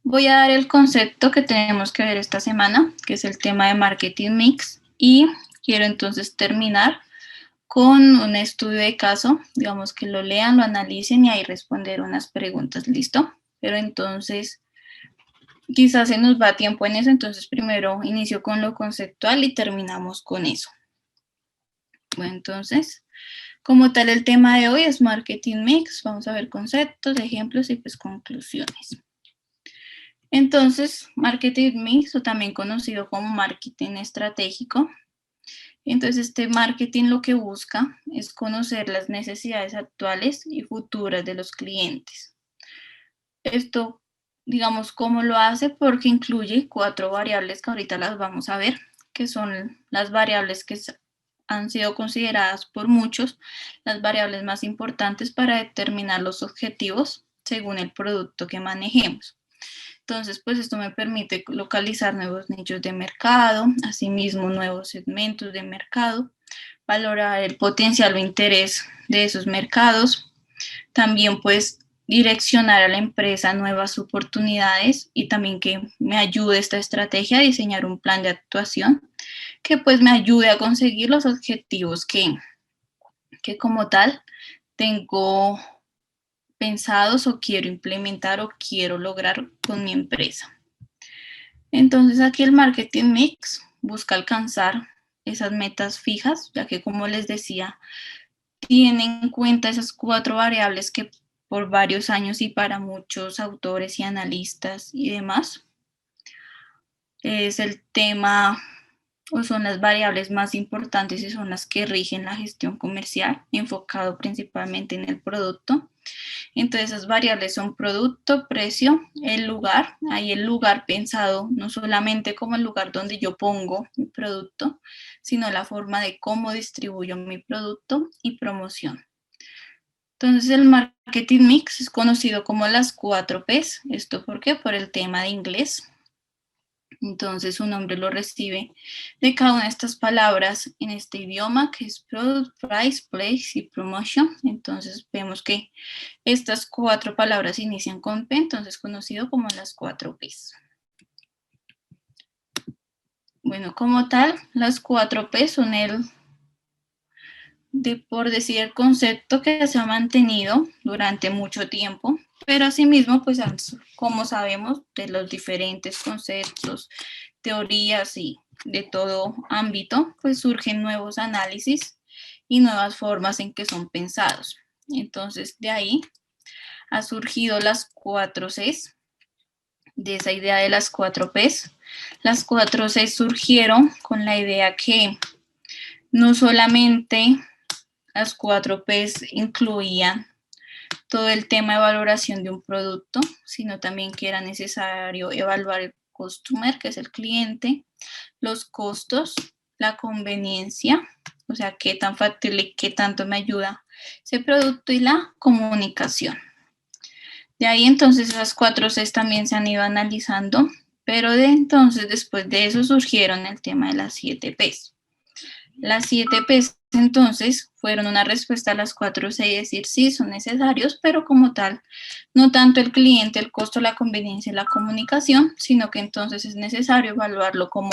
Voy a dar el concepto que tenemos que ver esta semana, que es el tema de marketing mix, y quiero entonces terminar con un estudio de caso, digamos que lo lean, lo analicen y ahí responder unas preguntas, ¿listo? Pero entonces, quizás se nos va tiempo en eso, entonces primero inicio con lo conceptual y terminamos con eso. Bueno, entonces, como tal el tema de hoy es marketing mix, vamos a ver conceptos, ejemplos y pues conclusiones. Entonces, marketing mix, o también conocido como marketing estratégico. Entonces, este marketing lo que busca es conocer las necesidades actuales y futuras de los clientes. Esto, digamos, ¿cómo lo hace? Porque incluye 4 variables que ahorita las vamos a ver, que son las variables que han sido consideradas por muchos las variables más importantes para determinar los objetivos según el producto que manejemos. Entonces, pues esto me permite localizar nuevos nichos de mercado, asimismo nuevos segmentos de mercado, valorar el potencial o interés de esos mercados, también pues direccionar a la empresa a nuevas oportunidades y también que me ayude esta estrategia a diseñar un plan de actuación que pues me ayude a conseguir los objetivos que como tal tengo pensados o quiero implementar o quiero lograr con mi empresa. Entonces aquí el marketing mix busca alcanzar esas metas fijas, ya que como les decía, tienen en cuenta esas 4 variables que por varios años y para muchos autores y analistas y demás, es el tema o son las variables más importantes y son las que rigen la gestión comercial, enfocado principalmente en el producto. Entonces, esas variables son producto, precio, el lugar. Ahí el lugar pensado no solamente como el lugar donde yo pongo mi producto, sino la forma de cómo distribuyo mi producto y promoción. Entonces, el marketing mix es conocido como las 4 P's. ¿Esto por qué? Por el tema de inglés. Entonces su nombre lo recibe de cada una de estas palabras en este idioma que es Product, Price, Place y Promotion. Entonces vemos que estas 4 palabras inician con P, entonces conocido como las 4 P's. Bueno, como tal, las 4 P son por decir, el concepto que se ha mantenido durante mucho tiempo, pero asimismo, pues como sabemos, de los diferentes conceptos, teorías y de todo ámbito, pues surgen nuevos análisis y nuevas formas en que son pensados. Entonces, de ahí ha surgido las 4 Cs, de esa idea de las 4 Ps. Las 4 Cs surgieron con la idea que no solamente las 4 Ps incluían todo el tema de valoración de un producto, sino también que era necesario evaluar el customer, que es el cliente, los costos, la conveniencia, o sea, qué tan factible y qué tanto me ayuda ese producto y la comunicación. De ahí entonces esas 4 Cs también se han ido analizando, pero después de eso surgieron el tema de las 7 Ps. Las 7 Ps entonces fueron una respuesta a las 4 C y decir sí, son necesarios, pero como tal, no tanto el cliente, el costo, la conveniencia y la comunicación, sino que entonces es necesario evaluarlo como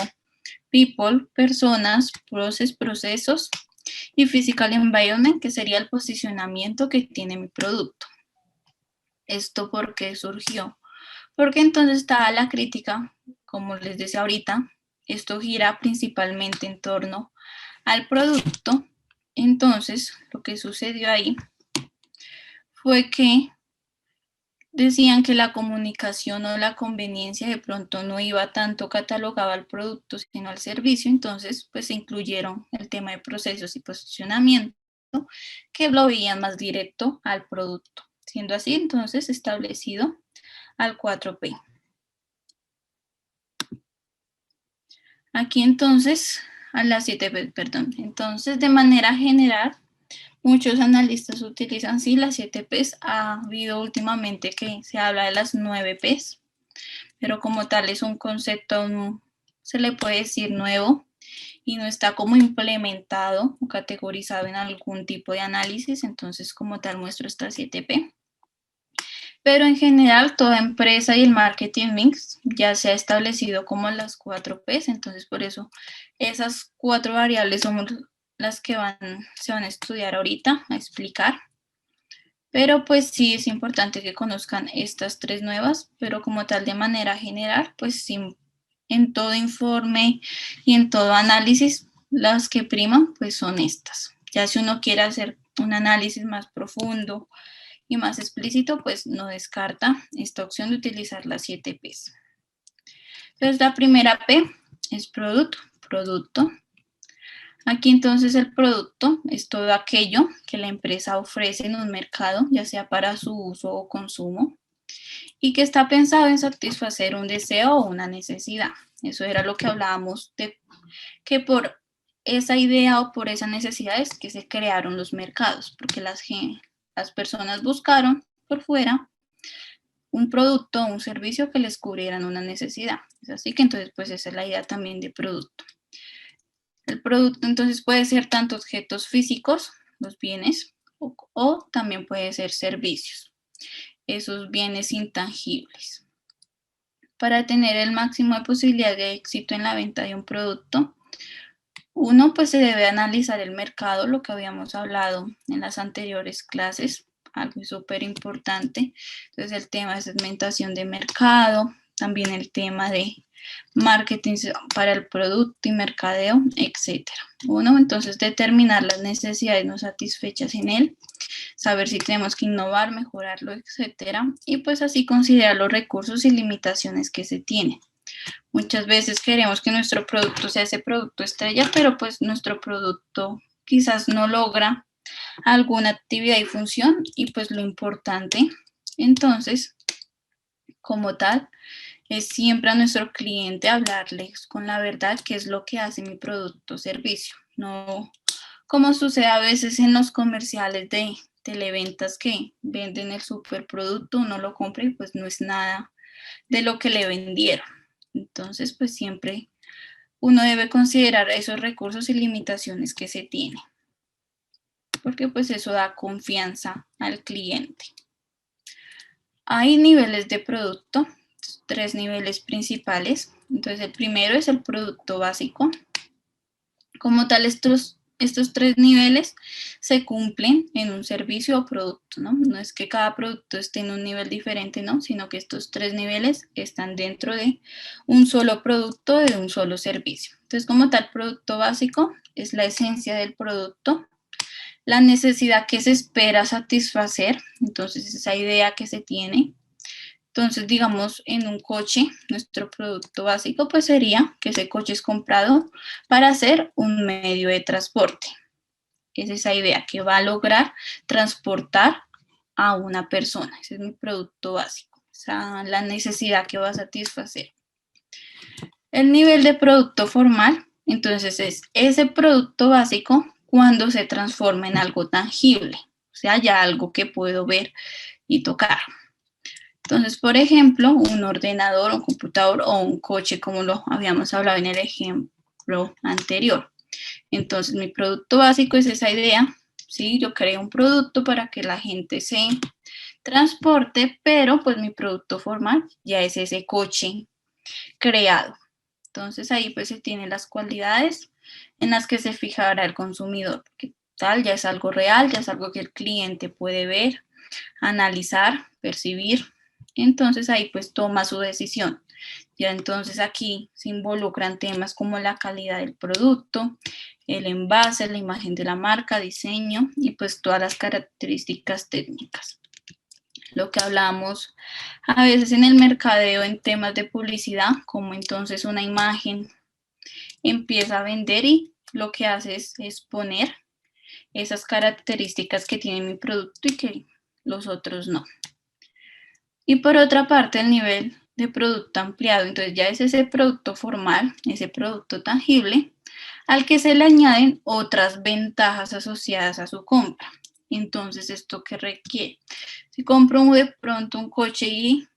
people, personas, procesos y physical environment, que sería el posicionamiento que tiene mi producto. ¿Esto por qué surgió? Porque entonces estaba la crítica, como les decía ahorita, esto gira principalmente en torno al producto. Entonces, lo que sucedió ahí fue que decían que la comunicación o la conveniencia de pronto no iba tanto catalogado al producto, sino al servicio. Entonces, pues se incluyeron el tema de procesos y posicionamiento, que lo veían más directo al producto. Siendo así, entonces, establecido al 4P. Aquí entonces, a las 7P, perdón. Entonces, de manera general, muchos analistas utilizan sí las 7 Ps. Ha habido últimamente que se habla de las 9 Ps, pero como tal es un concepto, se le puede decir nuevo y no está como implementado o categorizado en algún tipo de análisis, entonces como tal muestro esta 7P. Pero en general toda empresa y el marketing mix ya se ha establecido como las 4 Ps, entonces por eso esas 4 variables son las que se van a estudiar ahorita, a explicar. Pero pues sí es importante que conozcan estas 3 nuevas, pero como tal de manera general, pues sí, en todo informe y en todo análisis, las que priman pues son estas. Ya si uno quiere hacer un análisis más profundo y más explícito, pues no descarta esta opción de utilizar las 7 Ps. Entonces la primera P es producto. Aquí entonces el producto es todo aquello que la empresa ofrece en un mercado, ya sea para su uso o consumo, y que está pensado en satisfacer un deseo o una necesidad. Eso era lo que hablábamos de que por esa idea o por esa necesidad es que se crearon los mercados, porque las personas buscaron por fuera un producto o un servicio que les cubrieran una necesidad. Es así que entonces pues esa es la idea también de producto. El producto entonces puede ser tanto objetos físicos, los bienes, o también puede ser servicios, esos bienes intangibles. Para tener el máximo de posibilidad de éxito en la venta de un producto, uno pues se debe analizar el mercado, lo que habíamos hablado en las anteriores clases, algo súper importante. Entonces el tema de segmentación de mercado, también el tema de marketing para el producto y mercadeo, etcétera. Uno, entonces determinar las necesidades no satisfechas en él, saber si tenemos que innovar, mejorarlo, etcétera, y pues así considerar los recursos y limitaciones que se tienen. Muchas veces queremos que nuestro producto sea ese producto estrella, pero pues nuestro producto quizás no logra alguna actividad y función, y pues lo importante entonces como tal es siempre a nuestro cliente hablarles con la verdad qué es lo que hace mi producto o servicio, no como sucede a veces en los comerciales de televentas que venden el superproducto, uno lo compra y pues no es nada de lo que le vendieron. Entonces pues siempre uno debe considerar esos recursos y limitaciones que se tiene, porque pues eso da confianza al cliente. Hay niveles de producto, 3 niveles principales. Entonces el primero es el producto básico. Como tal, estos 3 niveles se cumplen en un servicio o producto, ¿no? No es que cada producto esté en un nivel diferente, ¿no? Sino que estos 3 niveles están dentro de un solo producto, de un solo servicio. Entonces, como tal, producto básico es la esencia del producto, la necesidad que se espera satisfacer, entonces esa idea que se tiene. Entonces, digamos, en un coche, nuestro producto básico pues sería que ese coche es comprado para ser un medio de transporte. Es esa idea que va a lograr transportar a una persona. Ese es mi producto básico, esa es la necesidad que va a satisfacer. El nivel de producto formal, entonces es ese producto básico cuando se transforma en algo tangible, o sea, ya algo que puedo ver y tocar. Entonces, por ejemplo, un ordenador, un computador o un coche, como lo habíamos hablado en el ejemplo anterior. Entonces, mi producto básico es esa idea, ¿sí? Yo creo un producto para que la gente se transporte, pero pues mi producto formal ya es ese coche creado. Entonces, ahí pues se tienen las cualidades en las que se fijará el consumidor, que tal ya es algo real, ya es algo que el cliente puede ver, analizar, percibir. Entonces ahí pues toma su decisión. Ya entonces aquí se involucran temas como la calidad del producto, el envase, la imagen de la marca, diseño y pues todas las características técnicas. Lo que hablamos a veces en el mercadeo en temas de publicidad, como entonces una imagen empieza a vender y lo que hace es exponer esas características que tiene mi producto y que los otros no. Y por otra parte, el nivel de producto ampliado, entonces ya es ese producto formal, ese producto tangible, al que se le añaden otras ventajas asociadas a su compra. Entonces, ¿esto qué requiere? Si compro de pronto un coche y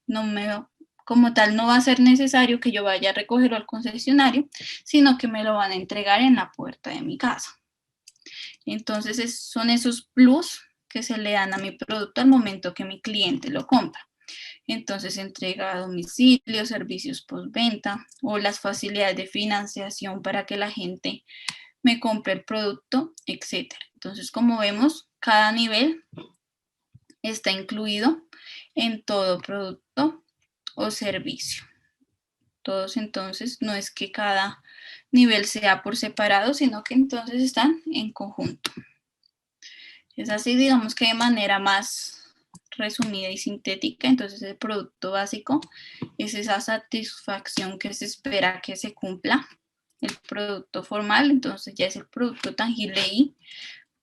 como tal, no va a ser necesario que yo vaya a recogerlo al concesionario, sino que me lo van a entregar en la puerta de mi casa. Entonces, son esos plus que se le dan a mi producto al momento que mi cliente lo compra. entonces entrega a domicilio, servicios postventa o las facilidades de financiación para que la gente me compre el producto, etc. Entonces, como vemos, cada nivel está incluido en todo producto o servicio. Todos entonces, no es que cada nivel sea por separado, sino que entonces están en conjunto. Es así, digamos que de manera más resumida y sintética. Entonces el producto básico es esa satisfacción que se espera que se cumpla. El producto formal, entonces ya es el producto tangible y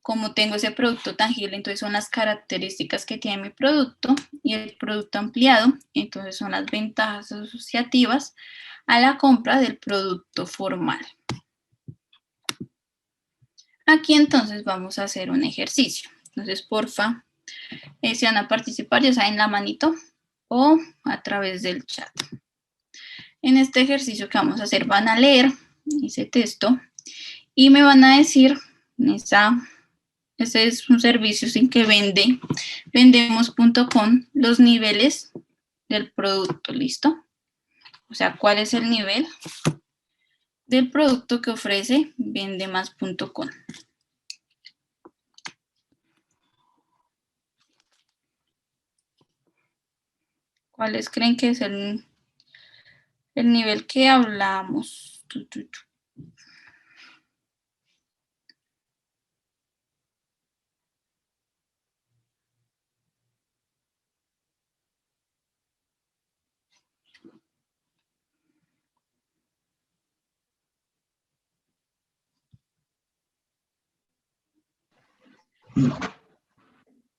como tengo ese producto tangible, entonces son las características que tiene mi producto, y el producto ampliado, entonces son las ventajas asociativas a la compra del producto formal. Aquí entonces vamos a hacer un ejercicio. Entonces, porfa, si van a participar, ya saben, la manito o a través del chat. En este ejercicio que vamos a hacer, van a leer ese texto y me van a decir, ese es un servicio sin que vendemos.com, los niveles del producto, ¿listo? O sea, ¿cuál es el nivel del producto que ofrece vendemás.com? ¿Cuáles creen que es el nivel que hablamos?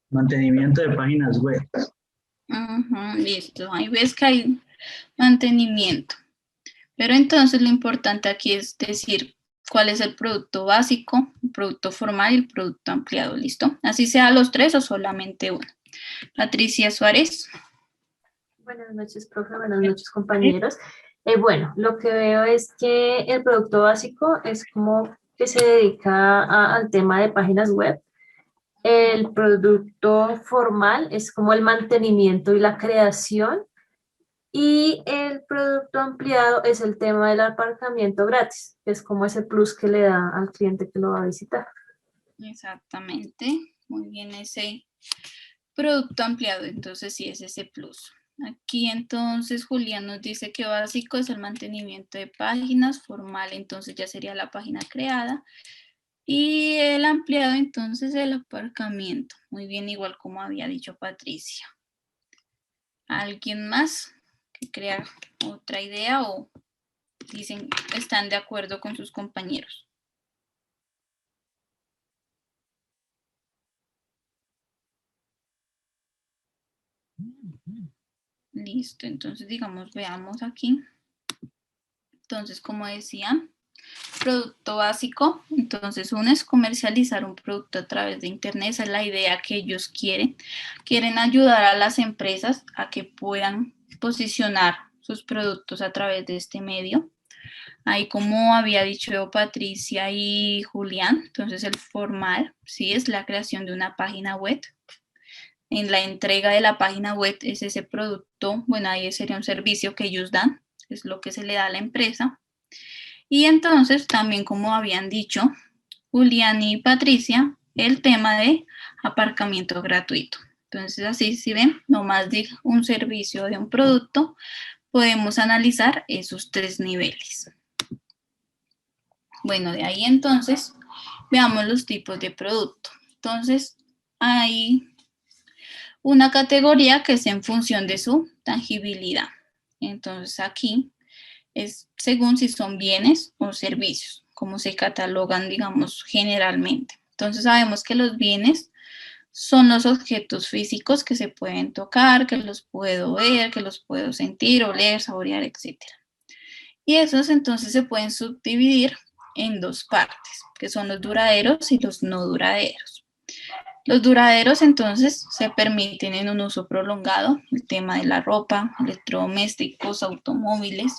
Mantenimiento de páginas web. Listo, ahí ves que hay mantenimiento. Pero entonces lo importante aquí es decir cuál es el producto básico, el producto formal y el producto ampliado, ¿listo? Así sea los tres o solamente uno. Patricia Suárez. Buenas noches, profe. Buenas noches, compañeros. Bueno, lo que veo es que el producto básico es como que se dedica al tema de páginas web. El producto formal es como el mantenimiento y la creación. Y el producto ampliado es el tema del aparcamiento gratis, que es como ese plus que le da al cliente que lo va a visitar. Exactamente. Muy bien, ese producto ampliado, entonces sí es ese plus. Aquí entonces Julián nos dice que básico es el mantenimiento de páginas, formal entonces ya sería la página creada, y el ampliado entonces el aparcamiento. Muy bien, igual como había dicho Patricia. ¿Alguien más que crea otra idea o dicen están de acuerdo con sus compañeros? Listo, entonces digamos, veamos aquí. Entonces, como decía, producto básico, entonces uno es comercializar un producto a través de internet, esa es la idea que ellos quieren. Quieren ayudar a las empresas a que puedan posicionar sus productos a través de este medio. Ahí, como había dicho Patricia y Julián, entonces el formal, sí, es la creación de una página web. En la entrega de la página web es ese producto, bueno, ahí sería un servicio que ellos dan, es lo que se le da a la empresa. Y entonces también, como habían dicho Julián y Patricia, el tema de aparcamiento gratuito. Entonces así, si ven, nomás de un servicio de un producto, podemos analizar esos tres niveles. Bueno, de ahí entonces, veamos los tipos de producto. Entonces, hay una categoría que es en función de su tangibilidad. Entonces aquí es según si son bienes o servicios, como se catalogan, digamos, generalmente. Entonces sabemos que los bienes son los objetos físicos que se pueden tocar, que los puedo ver, que los puedo sentir, oler, saborear, etc. Y esos entonces se pueden subdividir en dos partes, que son los duraderos y los no duraderos. Los duraderos entonces se permiten en un uso prolongado, el tema de la ropa, electrodomésticos, automóviles.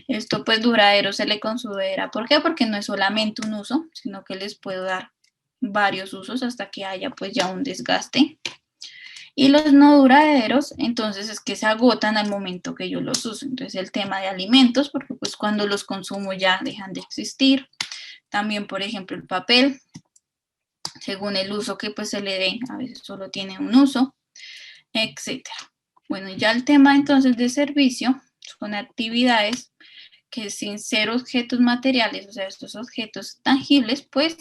Esto pues duradero se le considera, ¿por qué? Porque no es solamente un uso, sino que les puedo dar varios usos hasta que haya pues ya un desgaste. Y los no duraderos, entonces es que se agotan al momento que yo los uso. Entonces el tema de alimentos, porque pues cuando los consumo ya dejan de existir. También, por ejemplo, el papel, según el uso que pues se le dé, a veces solo tiene un uso, etcétera. Bueno, ya el tema entonces de servicio son actividades que sin ser objetos materiales, o sea, estos objetos tangibles, pues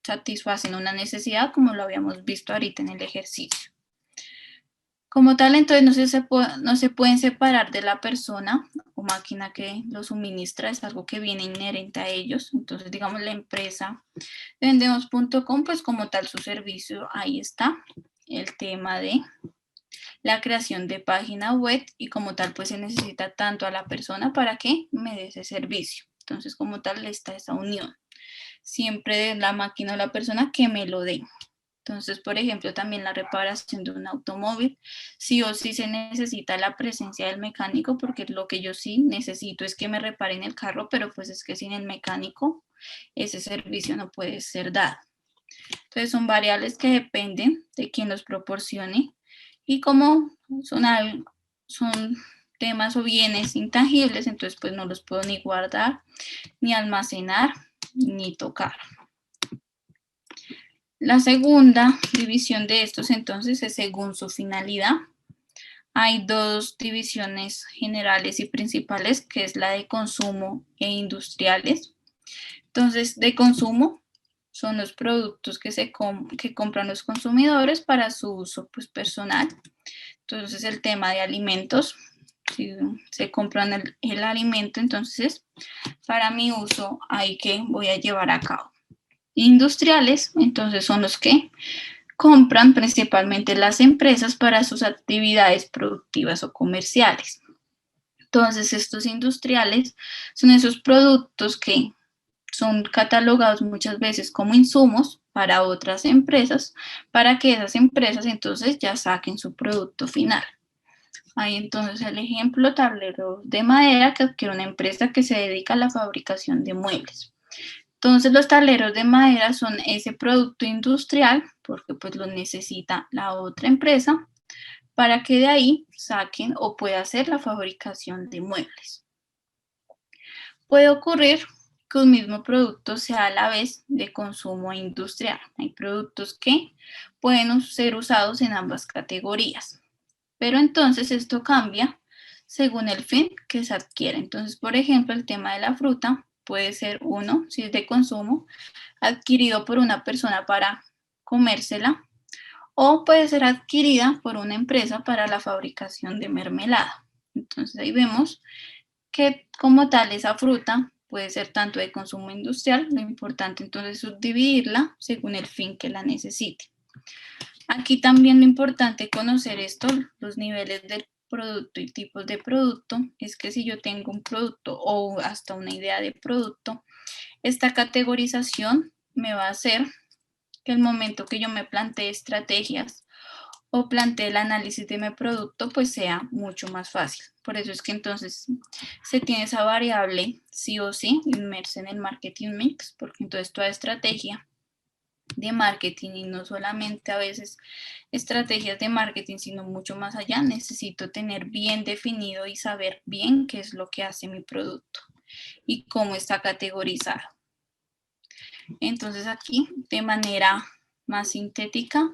satisfacen una necesidad como lo habíamos visto ahorita en el ejercicio. Como tal, entonces no se pueden separar de la persona o máquina que lo suministra, es algo que viene inherente a ellos. Entonces, digamos, la empresa vendemos.com, pues como tal su servicio, ahí está el tema de la creación de página web y como tal, pues se necesita tanto a la persona para que me dé ese servicio. Entonces, como tal, está esa unión. Siempre de la máquina o la persona que me lo dé. Entonces, por ejemplo, también la reparación de un automóvil, sí o sí se necesita la presencia del mecánico, porque lo que yo sí necesito es que me reparen el carro, pero pues es que sin el mecánico ese servicio no puede ser dado. Entonces, son variables que dependen de quien los proporcione y como son temas o bienes intangibles, entonces pues no los puedo ni guardar, ni almacenar, ni tocar. La segunda división de estos entonces es según su finalidad. Hay dos divisiones generales y principales, que es la de consumo e industriales. Entonces, de consumo son los productos que compran los consumidores para su uso pues, personal. Entonces, el tema de alimentos, si se compran el alimento, entonces, para mi uso, ahí que voy a llevar a cabo. Industriales, entonces son los que compran principalmente las empresas para sus actividades productivas o comerciales. Entonces, estos industriales son esos productos que son catalogados muchas veces como insumos para otras empresas, para que esas empresas entonces ya saquen su producto final. Ahí entonces el ejemplo, tablero de madera que adquiere una empresa que se dedica a la fabricación de muebles. Entonces los tableros de madera son ese producto industrial, porque pues lo necesita la otra empresa, para que de ahí saquen o pueda hacer la fabricación de muebles. Puede ocurrir que un mismo producto sea a la vez de consumo industrial. Hay productos que pueden ser usados en ambas categorías, pero entonces esto cambia según el fin que se adquiere. Entonces, por ejemplo, el tema de la fruta puede ser uno, si es de consumo, adquirido por una persona para comérsela, o puede ser adquirida por una empresa para la fabricación de mermelada. Entonces ahí vemos que como tal esa fruta puede ser tanto de consumo industrial, lo importante entonces es subdividirla según el fin que la necesite. Aquí también lo importante conocer esto, los niveles del producto y tipos de producto, es que si yo tengo un producto o hasta una idea de producto, esta categorización me va a hacer que el momento que yo me plantee estrategias o plantee el análisis de mi producto, pues sea mucho más fácil. Por eso es que entonces se tiene esa variable sí o sí inmersa en el marketing mix, porque entonces toda estrategia de marketing y no solamente a veces estrategias de marketing, sino mucho más allá, necesito tener bien definido y saber bien qué es lo que hace mi producto y cómo está categorizado. Entonces aquí, de manera más sintética,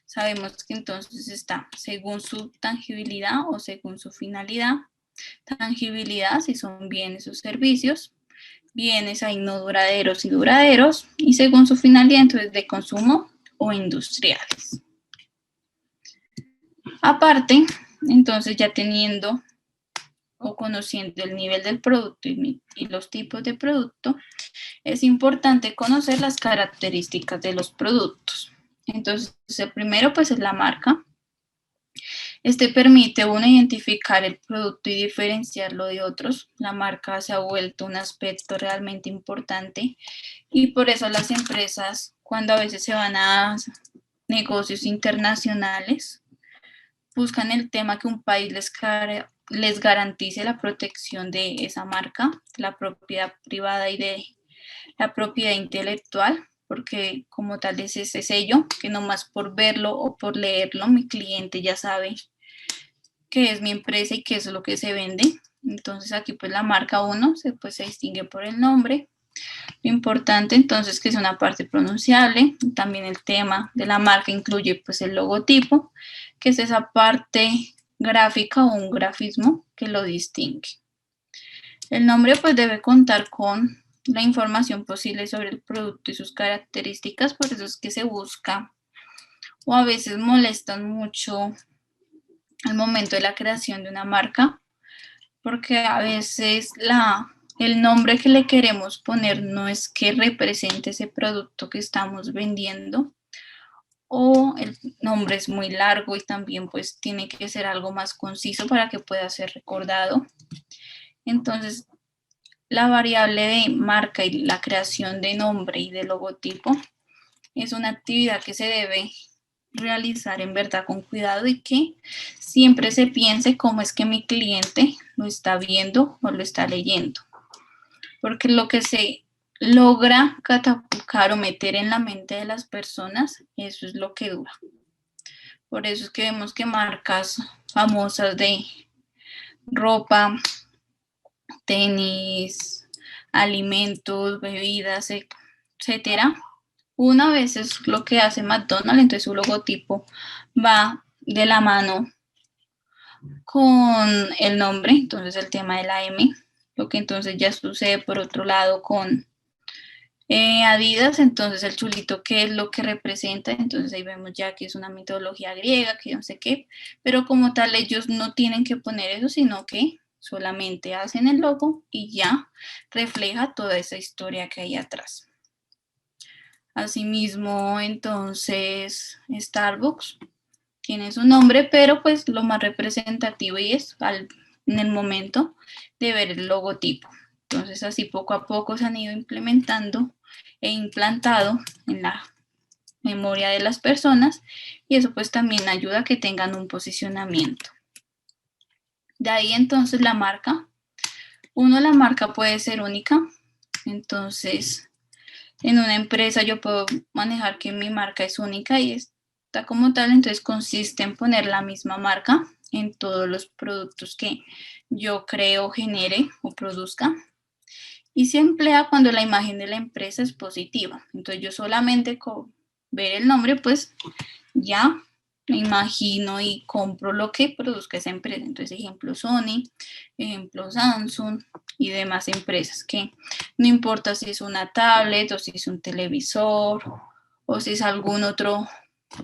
sabemos que entonces está según su tangibilidad o según su finalidad. Tangibilidad, si son bienes o servicios. Bienes hay no duraderos y duraderos. Y según su finalidad, entonces de consumo o industriales. Aparte, entonces ya teniendo o conociendo el nivel del producto y los tipos de producto, es importante conocer las características de los productos. Entonces, el primero pues es la marca. Este permite uno identificar el producto y diferenciarlo de otros. La marca se ha vuelto un aspecto realmente importante y por eso las empresas, cuando a veces se van a negocios internacionales, buscan el tema que un país les garantice la protección de esa marca, la propiedad privada y de la propiedad intelectual, porque como tal es ese sello, que nomás por verlo o por leerlo, mi cliente ya sabe qué es mi empresa y qué es lo que se vende. Entonces aquí pues la marca 1 se distingue por el nombre. Lo importante entonces que es una parte pronunciable. También el tema de la marca incluye pues el logotipo, que es esa parte gráfica o un grafismo que lo distingue. El nombre pues debe contar con la información posible sobre el producto y sus características, por eso es que se busca o a veces molestan mucho al momento de la creación de una marca, porque a veces el nombre que le queremos poner no es que represente ese producto que estamos vendiendo, o el nombre es muy largo y también pues tiene que ser algo más conciso para que pueda ser recordado. Entonces, la variable de marca y la creación de nombre y de logotipo es una actividad que se debe realizar en verdad con cuidado y que siempre se piense cómo es que mi cliente lo está viendo o lo está leyendo. Porque lo que se logra catapultar o meter en la mente de las personas, eso es lo que dura. Por eso es que vemos que marcas famosas de ropa, tenis, alimentos, bebidas, etcétera. Una vez es lo que hace McDonald's, entonces su logotipo va de la mano con el nombre, entonces el tema de la M, lo que entonces ya sucede por otro lado con Adidas, entonces el chulito, ¿qué es lo que representa? Entonces ahí vemos ya que es una mitología griega, que no sé qué, pero como tal ellos no tienen que poner eso, sino que solamente hacen el logo y ya refleja toda esa historia que hay atrás. Asimismo, entonces, Starbucks tiene su nombre, pero pues lo más representativo y es en el momento de ver el logotipo. Entonces, así poco a poco se han ido implementando e implantado en la memoria de las personas y eso pues también ayuda a que tengan un posicionamiento. De ahí entonces la marca. La marca puede ser única, entonces en una empresa yo puedo manejar que mi marca es única y está como tal, entonces consiste en poner la misma marca en todos los productos que yo creo, genere o produzca. Y se emplea cuando la imagen de la empresa es positiva. Entonces yo solamente con ver el nombre, pues ya me imagino y compro lo que produzca esa empresa. Entonces, ejemplo Sony, ejemplo Samsung y demás empresas que no importa si es una tablet o si es un televisor o si es algún otro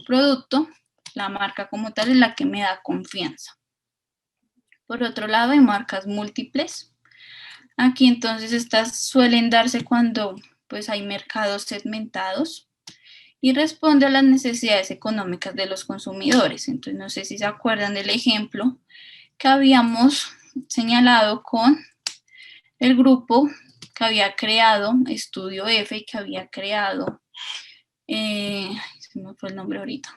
producto, la marca como tal es la que me da confianza. Por otro lado, hay marcas múltiples. Aquí entonces estas suelen darse cuando pues hay mercados segmentados y responde a las necesidades económicas de los consumidores. Entonces, no sé si se acuerdan del ejemplo que habíamos señalado con el grupo que había creado Estudio F y que había creado, se me fue el nombre ahorita.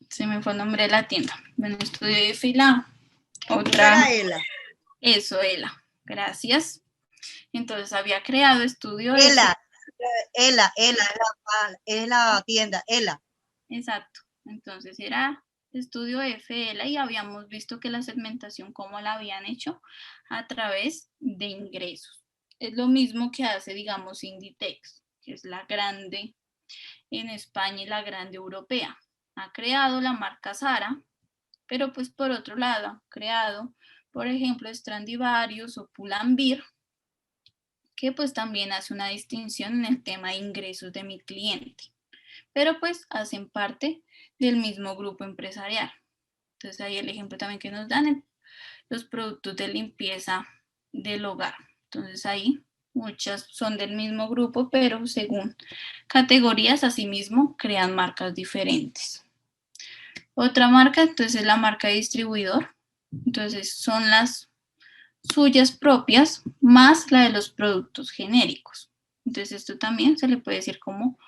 Se me fue el nombre de la tienda. Bueno, Estudio F y la otra. Ela. Eso, Ela. Gracias. Entonces había creado Estudio Ela. F. Ela es la tienda, Ela. Exacto. Entonces era Estudio FL y habíamos visto que la segmentación, cómo la habían hecho a través de ingresos. Es lo mismo que hace, digamos, Inditex, que es la grande en España y la grande europea. Ha creado la marca Zara, pero pues por otro lado ha creado, por ejemplo, Stradivarius o Pull&Bear, que pues también hace una distinción en el tema de ingresos de mi cliente, pero pues hacen parte del mismo grupo empresarial. Entonces ahí el ejemplo también que nos dan, los productos de limpieza del hogar. Entonces ahí muchas son del mismo grupo, pero según categorías, asimismo, crean marcas diferentes. Otra marca, entonces, es la marca de distribuidor. Entonces son las suyas propias más la de los productos genéricos. Entonces esto también se le puede decir como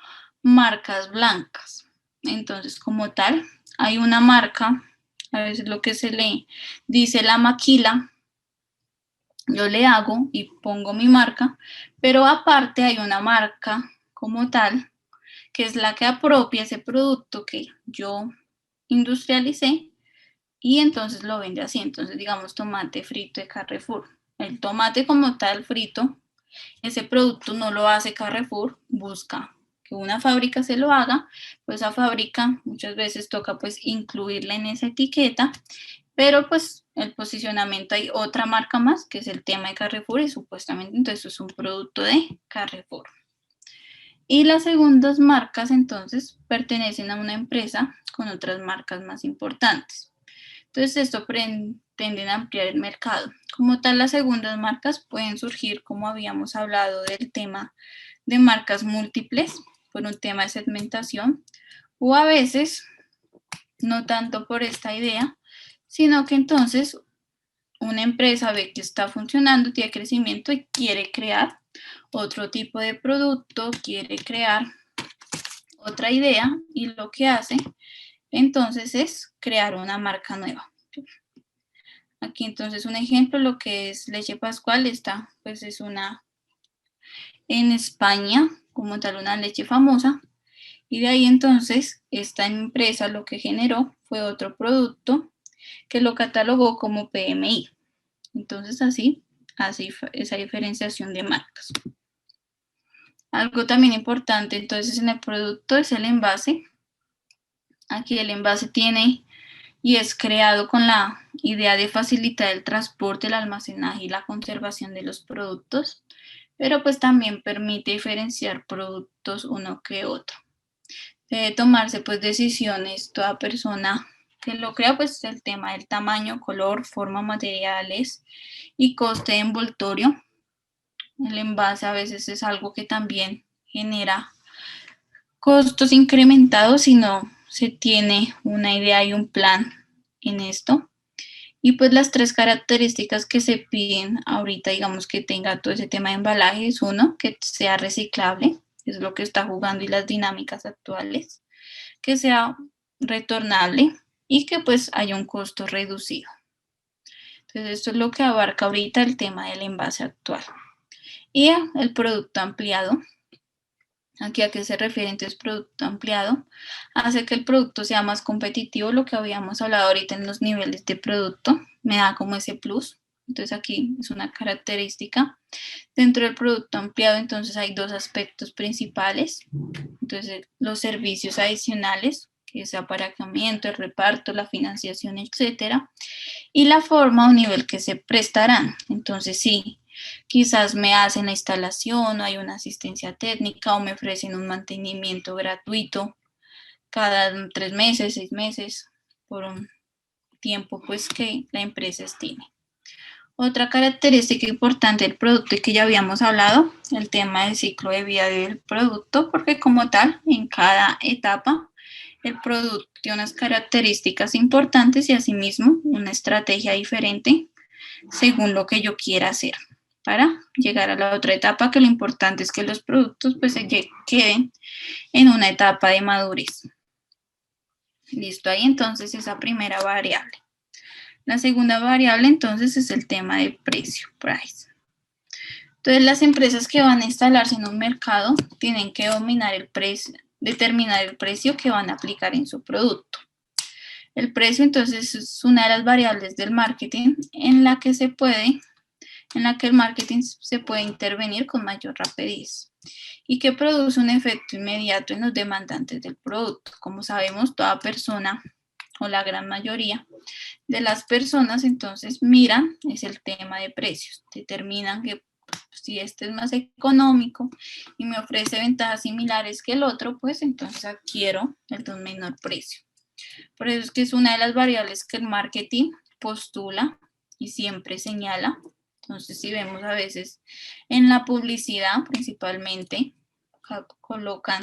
marcas blancas. Entonces, como tal, hay una marca, a veces lo que se le dice la maquila, yo le hago y pongo mi marca, pero aparte hay una marca como tal, que es la que apropia ese producto que yo industrialicé y entonces lo vende así. Entonces, digamos, tomate frito de Carrefour. El tomate como tal frito, ese producto no lo hace Carrefour, busca que una fábrica se lo haga, pues esa fábrica muchas veces toca pues incluirla en esa etiqueta, pero pues el posicionamiento hay otra marca más, que es el tema de Carrefour y supuestamente entonces es un producto de Carrefour. Y las segundas marcas entonces pertenecen a una empresa con otras marcas más importantes. Entonces esto pretende ampliar el mercado. Como tal, las segundas marcas pueden surgir, como habíamos hablado del tema de marcas múltiples, por un tema de segmentación, o a veces no tanto por esta idea, sino que entonces una empresa ve que está funcionando, tiene crecimiento y quiere crear otro tipo de producto, quiere crear otra idea y lo que hace entonces es crear una marca nueva. Aquí entonces un ejemplo, lo que es Leche Pascual, esta pues es una en España como tal una leche famosa y de ahí entonces esta empresa lo que generó fue otro producto que lo catalogó como PMI. Entonces así hace esa diferenciación de marcas. Algo también importante entonces en el producto es el envase. Aquí el envase tiene y es creado con la idea de facilitar el transporte, el almacenaje y la conservación de los productos, pero pues también permite diferenciar productos uno que otro. Debe tomarse pues decisiones, toda persona que lo crea, pues el tema del tamaño, color, forma, materiales y coste de envoltorio. El envase a veces es algo que también genera costos incrementados si no se tiene una idea y un plan en esto. Y pues las tres características que se piden ahorita, digamos que tenga todo ese tema de embalaje, es uno, que sea reciclable, es lo que está jugando y las dinámicas actuales, que sea retornable y que pues haya un costo reducido. Entonces esto es lo que abarca ahorita el tema del envase actual. Y el producto ampliado. Aquí a qué se refiere entonces producto ampliado, hace que el producto sea más competitivo, lo que habíamos hablado ahorita en los niveles de producto, me da como ese plus. Entonces aquí es una característica. Dentro del producto ampliado entonces hay dos aspectos principales. Entonces los servicios adicionales, que es aparcamiento, el reparto, la financiación, etcétera, y la forma o nivel que se prestarán. Entonces sí, quizás me hacen la instalación o hay una asistencia técnica o me ofrecen un mantenimiento gratuito cada 3 meses, 6 meses, por un tiempo pues que la empresa estime. Otra característica importante del producto y que ya habíamos hablado, el tema del ciclo de vida del producto, porque como tal, en cada etapa, el producto tiene unas características importantes y asimismo una estrategia diferente según lo que yo quiera hacer para llegar a la otra etapa, que lo importante es que los productos pues se queden en una etapa de madurez. Listo, ahí entonces esa primera variable. La segunda variable entonces es el tema de precio, price. Entonces las empresas que van a instalarse en un mercado tienen que dominar el precio, determinar el precio que van a aplicar en su producto. El precio entonces es una de las variables del marketing en la que el marketing se puede intervenir con mayor rapidez y que produce un efecto inmediato en los demandantes del producto. Como sabemos, toda persona o la gran mayoría de las personas entonces miran es el tema de precios, determinan que si este es más económico y me ofrece ventajas similares que el otro, pues entonces adquiero el de un menor precio. Por eso es que es una de las variables que el marketing postula y siempre señala. Entonces, si vemos a veces en la publicidad, principalmente, colocan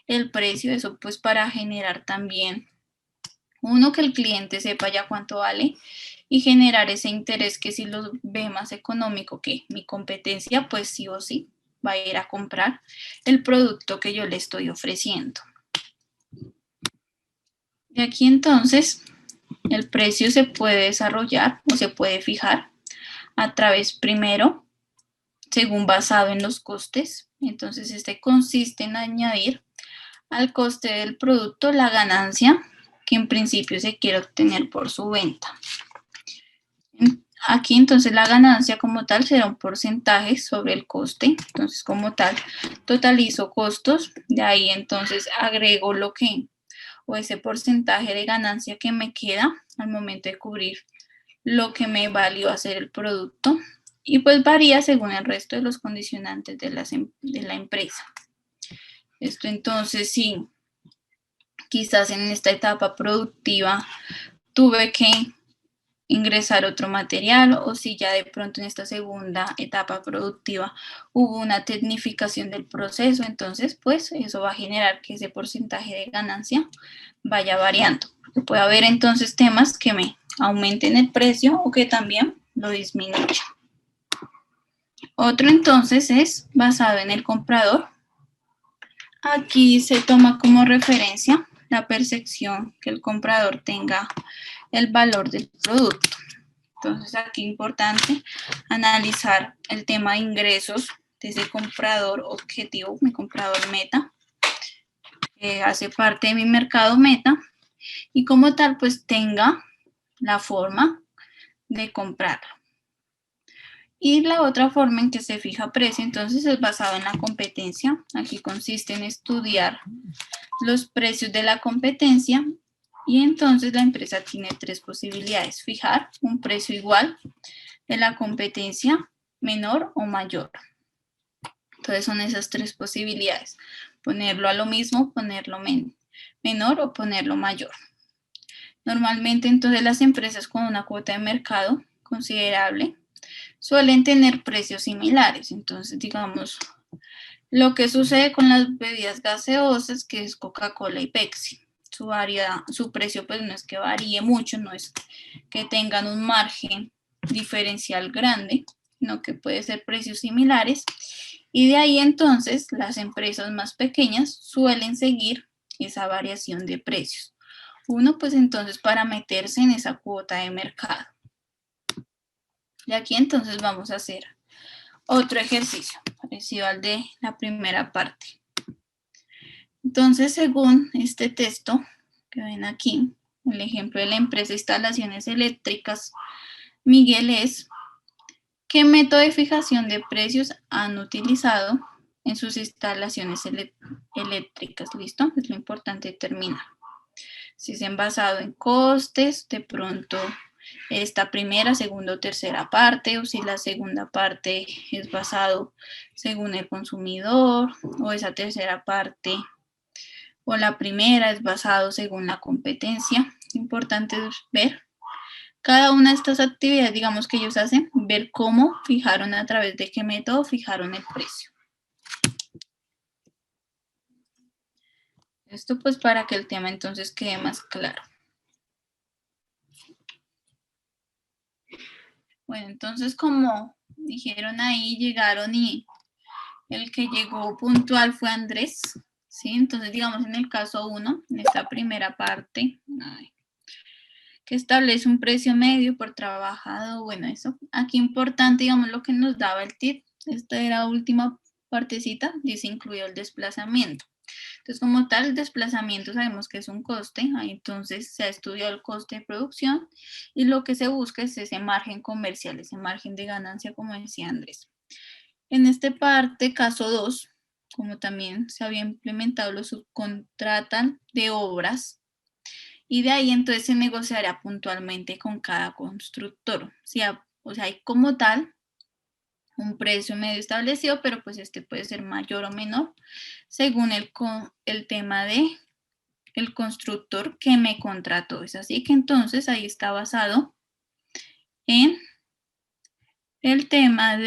el precio, eso pues para generar también, uno, que el cliente sepa ya cuánto vale y generar ese interés que si lo ve más económico que mi competencia, pues sí o sí va a ir a comprar el producto que yo le estoy ofreciendo. De aquí entonces, el precio se puede desarrollar o se puede fijar a través primero, según basado en los costes. Entonces, este consiste en añadir al coste del producto la ganancia que en principio se quiere obtener por su venta. Aquí entonces la ganancia como tal será un porcentaje sobre el coste. Entonces como tal totalizo costos, de ahí entonces agrego lo que, o ese porcentaje de ganancia que me queda al momento de cubrir lo que me valió hacer el producto, y pues varía según el resto de los condicionantes de la empresa. Esto entonces sí, quizás en esta etapa productiva tuve que ingresar otro material, o si ya de pronto en esta segunda etapa productiva hubo una tecnificación del proceso, entonces pues eso va a generar que ese porcentaje de ganancia vaya variando. Porque puede haber entonces temas que me aumenten el precio o que también lo disminuyan. Otro entonces es basado en el comprador. Aquí se toma como referencia la percepción que el comprador tenga el valor del producto. Entonces aquí es importante analizar el tema de ingresos de ese comprador objetivo, mi comprador meta, que hace parte de mi mercado meta, y como tal pues tenga la forma de comprarlo. Y la otra forma en que se fija precio entonces es basado en la competencia. Aquí consiste en estudiar los precios de la competencia, y entonces la empresa tiene tres posibilidades: fijar un precio igual de la competencia, menor o mayor. Entonces son esas tres posibilidades: ponerlo a lo mismo, ponerlo menor o ponerlo mayor. Normalmente entonces las empresas con una cuota de mercado considerable suelen tener precios similares. Entonces digamos, lo que sucede con las bebidas gaseosas, que es Coca-Cola y Pepsi. Su precio pues no es que varíe mucho, no es que tengan un margen diferencial grande, sino que puede ser precios similares, y de ahí entonces las empresas más pequeñas suelen seguir esa variación de precios. Uno pues entonces para meterse en esa cuota de mercado. Y aquí entonces vamos a hacer otro ejercicio parecido al de la primera parte. Entonces, según este texto que ven aquí, el ejemplo de la empresa Instalaciones Eléctricas Miguel es: ¿qué método de fijación de precios han utilizado en sus instalaciones eléctricas? ¿Listo? Es lo importante determinar. Si se han basado en costes, de pronto esta primera, segunda o tercera parte, o si la segunda parte es basado según el consumidor, o esa tercera parte o la primera es basado según la competencia. Importante es ver cada una de estas actividades, digamos, que ellos hacen, ver cómo fijaron, a través de qué método fijaron el precio. Esto pues para que el tema entonces quede más claro. Bueno, entonces como dijeron ahí, llegaron y el que llegó puntual fue Andrés, ¿sí? Entonces digamos en el caso 1, en esta primera parte, que establece un precio medio por trabajado. Bueno, eso aquí importante, digamos, lo que nos daba el tip. Esta era la última partecita, dice incluido el desplazamiento. Entonces, como tal, el desplazamiento sabemos que es un coste, ahí entonces se ha estudiado el coste de producción, y lo que se busca es ese margen comercial, ese margen de ganancia, como decía Andrés. En esta parte, caso 2, como también se había implementado, los subcontratan de obras, y de ahí entonces se negociará puntualmente con cada constructor. O sea, hay como tal un precio medio establecido, pero pues este puede ser mayor o menor según el tema de el constructor que me contrató. Es así que entonces ahí está basado en el tema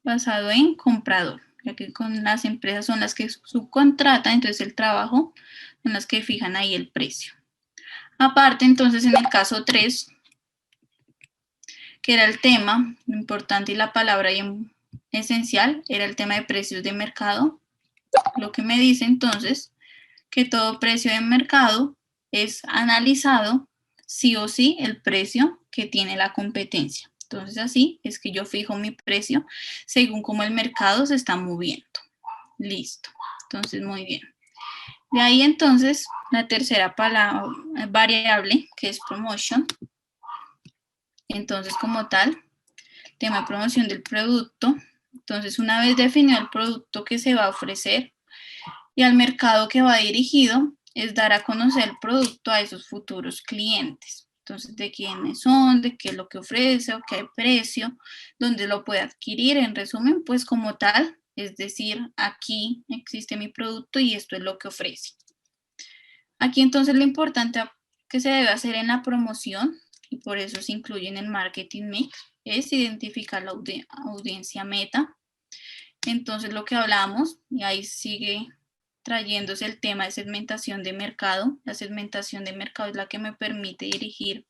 basado en comprador, ya que con las empresas son las que subcontratan, entonces el trabajo son las que fijan ahí el precio. Aparte, entonces, en el caso 3, que era el tema, lo importante y la palabra esencial, era el tema de precios de mercado. Lo que me dice entonces que todo precio de mercado es analizado sí o sí el precio que tiene la competencia. Entonces así es que yo fijo mi precio según cómo el mercado se está moviendo. Listo. Entonces muy bien. De ahí entonces la tercera variable que es promotion. Entonces como tal, tema de promoción del producto. Entonces una vez definido el producto que se va a ofrecer y al mercado que va dirigido, es dar a conocer el producto a esos futuros clientes. Entonces, de quiénes son, de qué es lo que ofrece, o qué precio, dónde lo puede adquirir. En resumen, pues como tal, es decir, aquí existe mi producto y esto es lo que ofrece. Aquí entonces lo importante que se debe hacer en la promoción, y por eso se incluye en el marketing mix, es identificar la audiencia meta. Entonces lo que hablamos, y ahí sigue trayéndose el tema de segmentación de mercado. La segmentación de mercado es la que me permite dirigir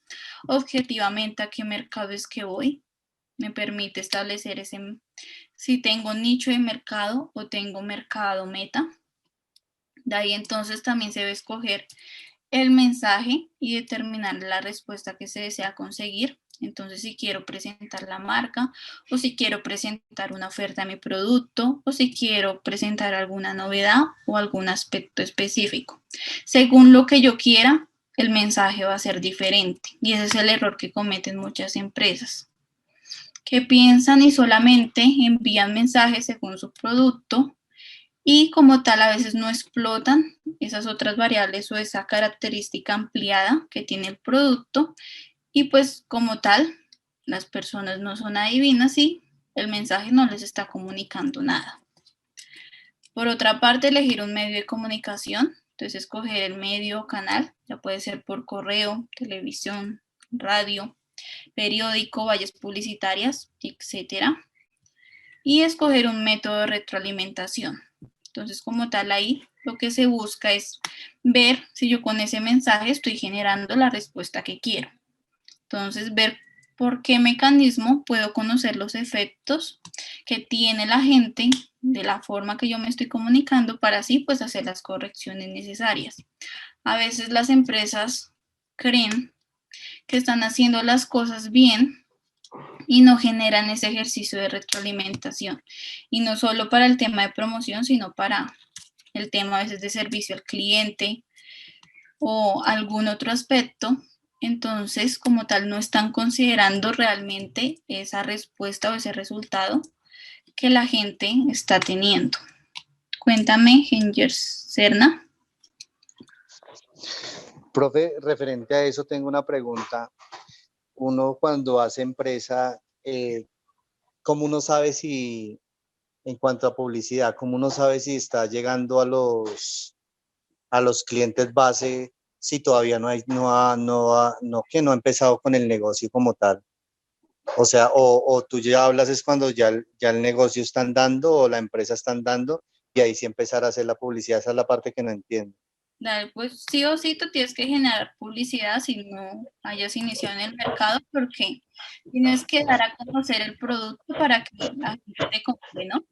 objetivamente a qué mercado es que voy. Me permite establecer si tengo nicho de mercado o tengo mercado meta. De ahí entonces también se debe escoger el mensaje y determinar la respuesta que se desea conseguir. Entonces, si quiero presentar la marca, o si quiero presentar una oferta a mi producto, o si quiero presentar alguna novedad o algún aspecto específico. Según lo que yo quiera, el mensaje va a ser diferente. Y ese es el error que cometen muchas empresas, que piensan y solamente envían mensajes según su producto, y como tal a veces no explotan esas otras variables o esa característica ampliada que tiene el producto, y pues como tal las personas no son adivinas y el mensaje no les está comunicando nada. Por otra parte, elegir un medio de comunicación. Entonces escoger el medio o canal, ya puede ser por correo, televisión, radio, periódico, vallas publicitarias, etcétera. Y escoger un método de retroalimentación. Entonces, como tal, ahí lo que se busca es ver si yo con ese mensaje estoy generando la respuesta que quiero. Entonces, ver por qué mecanismo puedo conocer los efectos que tiene la gente de la forma que yo me estoy comunicando para así pues hacer las correcciones necesarias. A veces las empresas creen que están haciendo las cosas bien y no generan ese ejercicio de retroalimentación. Y no solo para el tema de promoción, sino para el tema a veces de servicio al cliente o algún otro aspecto. Entonces, como tal, no están considerando realmente esa respuesta o ese resultado que la gente está teniendo. Cuéntame, Ginger Serna. Profe, referente a eso tengo una pregunta. Uno cuando hace empresa, ¿cómo uno sabe si, en cuanto a publicidad, cómo uno sabe si está llegando a los clientes base, si todavía que no ha empezado con el negocio como tal? O sea, o tú ya hablas es cuando ya el negocio está andando o la empresa está andando y ahí sí empezar a hacer la publicidad. Esa es la parte que no entiendo. Dale, pues sí o sí tú tienes que generar publicidad si no hayas iniciado en el mercado, porque tienes que dar a conocer el producto para que la gente te compre, ¿no?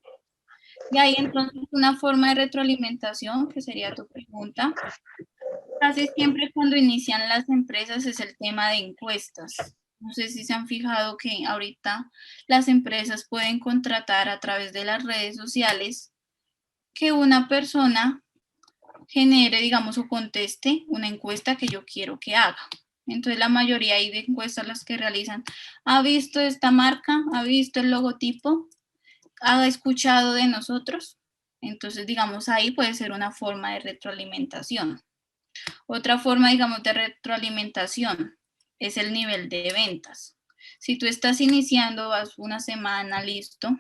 Y ahí entonces una forma de retroalimentación, que sería tu pregunta, casi siempre cuando inician las empresas es el tema de encuestas. No sé si se han fijado que ahorita las empresas pueden contratar a través de las redes sociales que una persona genere, digamos, o conteste una encuesta que yo quiero que haga. Entonces la mayoría de encuestas las que realizan, ¿ha visto esta marca? ¿Ha visto el logotipo? ¿Ha escuchado de nosotros? Entonces, digamos, ahí puede ser una forma de retroalimentación. Otra forma, digamos, de retroalimentación es el nivel de ventas. Si tú estás iniciando, vas una semana, listo,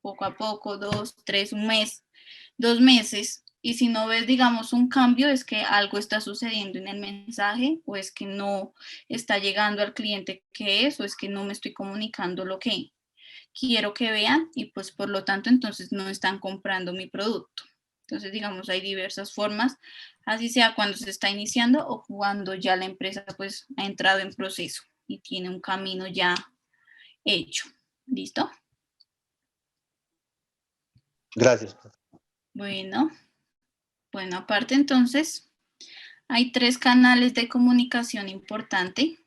poco a poco, 2, 3, un mes, 2 meses, y si no ves, digamos, un cambio, es que algo está sucediendo en el mensaje, o es que no está llegando al cliente que es, o es que no me estoy comunicando lo que quiero que vean, y pues por lo tanto entonces no están comprando mi producto. Entonces, digamos, hay diversas formas, así sea cuando se está iniciando o cuando ya la empresa pues ha entrado en proceso y tiene un camino ya hecho. ¿Listo? Gracias. Bueno, aparte entonces, hay 3 canales de comunicación importante.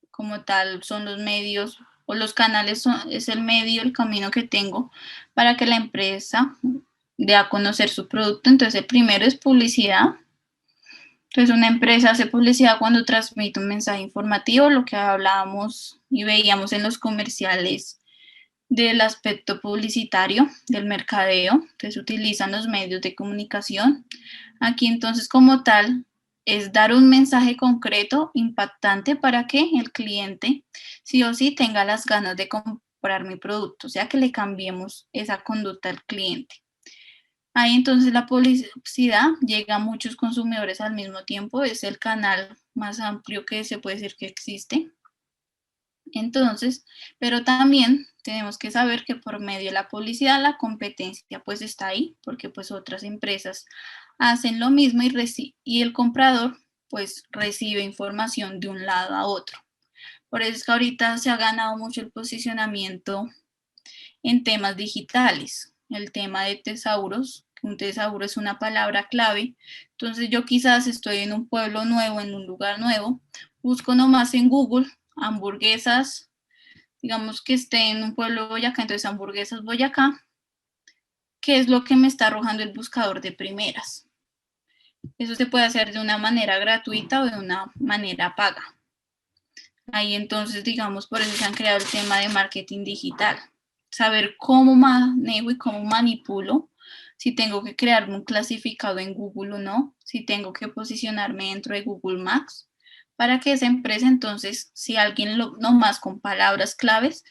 Como tal, son los medios o los canales es el medio, el camino que tengo para que la empresa dé a conocer su producto. Entonces, el primero es publicidad. Entonces, una empresa hace publicidad cuando transmite un mensaje informativo, lo que hablábamos y veíamos en los comerciales del aspecto publicitario, del mercadeo. Entonces, utilizan los medios de comunicación. Aquí, entonces, como tal, es dar un mensaje concreto, impactante, para que el cliente sí o sí tenga las ganas de comprar mi producto, o sea, que le cambiemos esa conducta al cliente. Ahí entonces la publicidad llega a muchos consumidores al mismo tiempo, es el canal más amplio que se puede decir que existe. Entonces, pero también tenemos que saber que por medio de la publicidad la competencia pues está ahí, porque pues otras empresas hacen lo mismo y el comprador pues recibe información de un lado a otro. Por eso es que ahorita se ha ganado mucho el posicionamiento en temas digitales, el tema de tesauros. Un tesauro es una palabra clave. Entonces yo quizás estoy en un pueblo nuevo, en un lugar nuevo, busco nomás en Google hamburguesas, digamos que esté en un pueblo de Boyacá, entonces hamburguesas Boyacá, ¿qué es lo que me está arrojando el buscador de primeras? Eso se puede hacer de una manera gratuita o de una manera paga. Ahí entonces, digamos, por eso se han creado el tema de marketing digital. Saber cómo manejo y cómo manipulo, si tengo que crear un clasificado en Google o no, si tengo que posicionarme dentro de Google Maps, para que esa empresa entonces, si alguien nomás con palabras claves,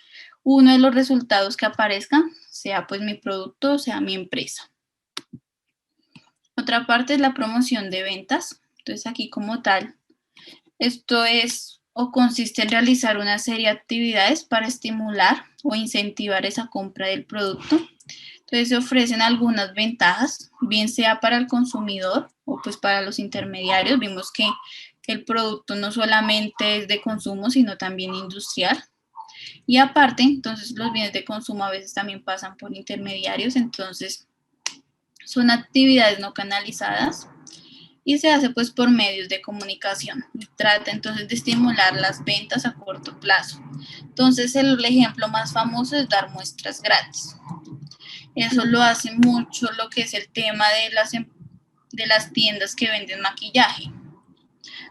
uno de los resultados que aparezcan sea pues mi producto, sea mi empresa. Otra parte es la promoción de ventas. Entonces aquí como tal, esto es o consiste en realizar una serie de actividades para estimular o incentivar esa compra del producto. Entonces se ofrecen algunas ventajas, bien sea para el consumidor o pues para los intermediarios. Vimos que el producto no solamente es de consumo, sino también industrial. Y aparte, entonces los bienes de consumo a veces también pasan por intermediarios, entonces son actividades no canalizadas y se hace pues por medios de comunicación. Trata entonces de estimular las ventas a corto plazo. Entonces el ejemplo más famoso es dar muestras gratis. Eso lo hace mucho lo que es el tema de las tiendas que venden maquillaje,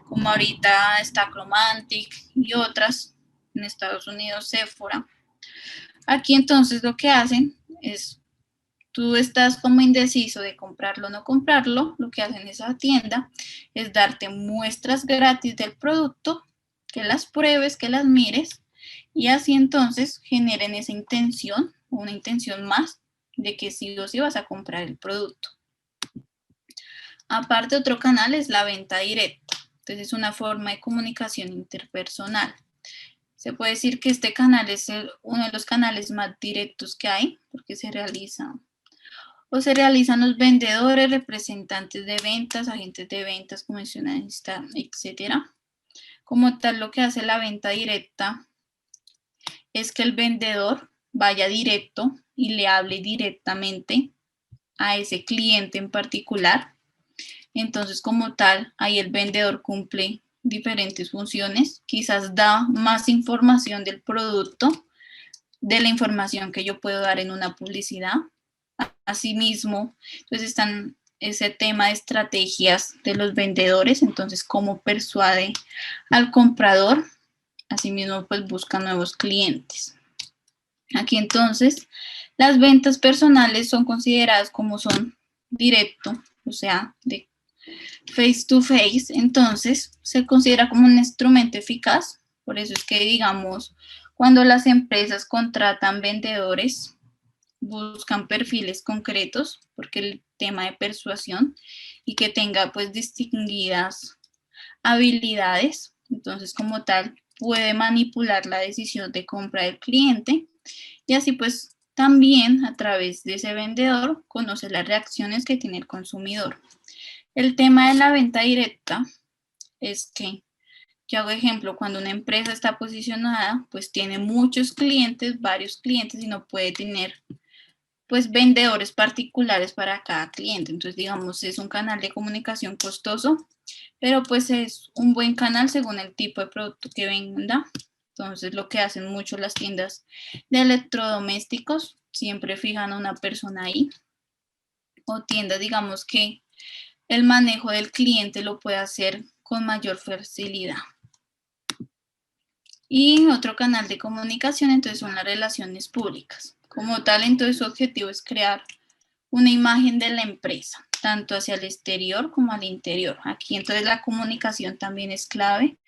como ahorita está Chromantic y otras, en Estados Unidos Sephora. Aquí entonces lo que hacen es, tú estás como indeciso de comprarlo o no comprarlo, lo que hacen esa tienda es darte muestras gratis del producto, que las pruebes, que las mires, y así entonces generen esa intención, una intención más, de que sí o sí vas a comprar el producto. Aparte, otro canal es la venta directa. Entonces es una forma de comunicación interpersonal. Se puede decir que este canal es uno de los canales más directos que hay, porque se realizan los vendedores, representantes de ventas, agentes de ventas, comisionistas, etcétera. Como tal, lo que hace la venta directa es que el vendedor vaya directo y le hable directamente a ese cliente en particular. Entonces, como tal, ahí el vendedor cumple diferentes funciones, quizás da más información del producto, de la información que yo puedo dar en una publicidad. Asimismo, entonces están ese tema de estrategias de los vendedores, entonces cómo persuade al comprador, asimismo pues busca nuevos clientes. Aquí entonces las ventas personales son consideradas como son directo, o sea, de face to face, entonces se considera como un instrumento eficaz. Por eso es que, digamos, cuando las empresas contratan vendedores, buscan perfiles concretos, porque el tema de persuasión y que tenga pues distinguidas habilidades, entonces como tal puede manipular la decisión de compra del cliente y así pues también a través de ese vendedor conoce las reacciones que tiene el consumidor. El tema de la venta directa es que, yo hago ejemplo, cuando una empresa está posicionada, pues tiene muchos clientes, varios clientes y no puede tener pues vendedores particulares para cada cliente. Entonces, digamos, es un canal de comunicación costoso, pero pues es un buen canal según el tipo de producto que venda Entonces, lo que hacen mucho las tiendas de electrodomésticos, siempre fijan a una persona ahí. O tiendas, digamos que el manejo del cliente lo puede hacer con mayor facilidad. Y otro canal de comunicación, entonces, son las relaciones públicas. Como tal, entonces, su objetivo es crear una imagen de la empresa, tanto hacia el exterior como al interior. Aquí, entonces, la comunicación también es clave.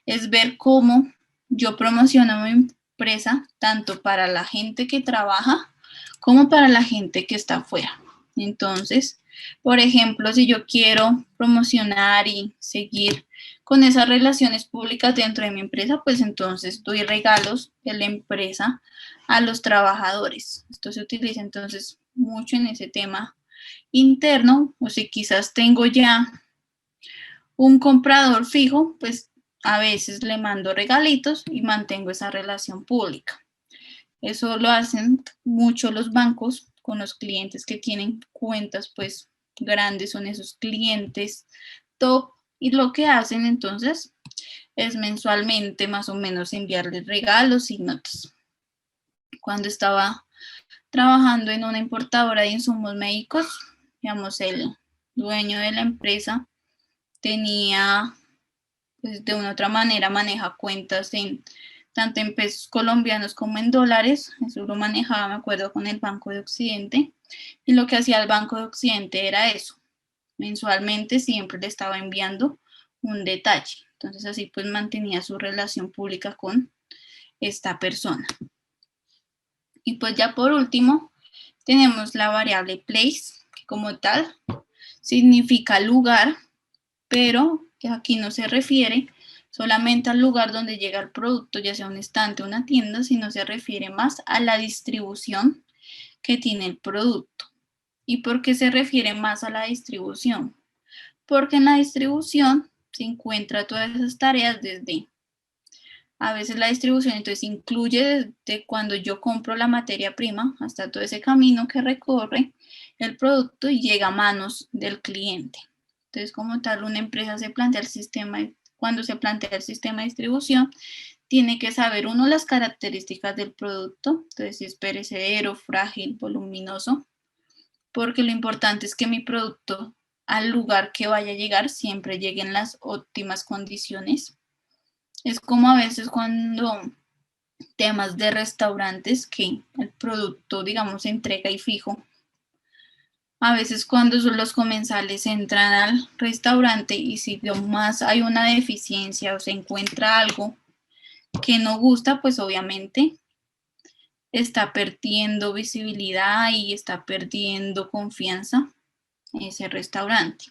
Es ver cómo yo promociono mi empresa, tanto para la gente que trabaja como para la gente que está afuera. Entonces, por ejemplo, si yo quiero promocionar y seguir con esas relaciones públicas dentro de mi empresa, pues entonces doy regalos de la empresa a los trabajadores. Esto se utiliza entonces mucho en ese tema interno, o si quizás tengo ya un comprador fijo, pues a veces le mando regalitos y mantengo esa relación pública. Eso lo hacen mucho los bancos con los clientes que tienen cuentas pues grandes, son esos clientes top, y lo que hacen entonces es mensualmente más o menos enviarles regalos y notas. Cuando estaba trabajando en una importadora de insumos médicos, digamos, el dueño de la empresa tenía, pues de una u otra manera maneja cuentas tanto en pesos colombianos como en dólares. Eso lo manejaba, me acuerdo, con el Banco de Occidente. Y lo que hacía el Banco de Occidente era eso. Mensualmente siempre le estaba enviando un detalle. Entonces así pues mantenía su relación pública con esta persona. Y pues ya por último tenemos la variable place, que como tal significa lugar, pero que aquí no se refiere solamente al lugar donde llega el producto, ya sea un estante o una tienda, sino se refiere más a la distribución que tiene el producto. ¿Y por qué se refiere más a la distribución? Porque en la distribución se encuentra todas esas tareas desde, a veces la distribución entonces incluye desde cuando yo compro la materia prima hasta todo ese camino que recorre el producto y llega a manos del cliente. Entonces, como tal, una empresa se plantea el sistema, cuando se plantea el sistema de distribución, tiene que saber, uno, las características del producto, entonces si es perecedero, frágil, voluminoso, porque lo importante es que mi producto al lugar que vaya a llegar siempre llegue en las óptimas condiciones. Es como a veces cuando temas de restaurantes que el producto, digamos, se entrega y fijo. A veces cuando los comensales entran al restaurante y si más hay una deficiencia o se encuentra algo que no gusta, pues obviamente está perdiendo visibilidad y está perdiendo confianza en ese restaurante.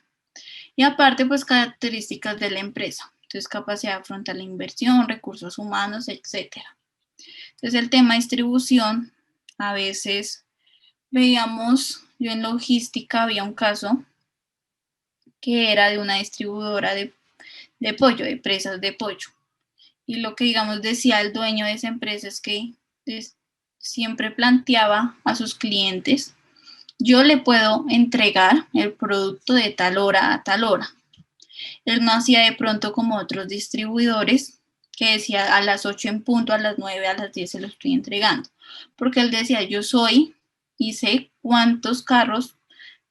Y aparte, pues características de la empresa. Entonces, capacidad de afrontar la inversión, recursos humanos, etc. Entonces, el tema de distribución, a veces veíamos, yo en logística había un caso que era de una distribuidora de pollo, de presas de pollo. Y lo que, digamos, decía el dueño de esa empresa es que siempre planteaba a sus clientes: yo le puedo entregar el producto de tal hora a tal hora. Él no hacía de pronto como otros distribuidores que decía a las 8 en punto, a las 9, a las 10 se lo estoy entregando. Porque él decía, yo soy y sé cuántos carros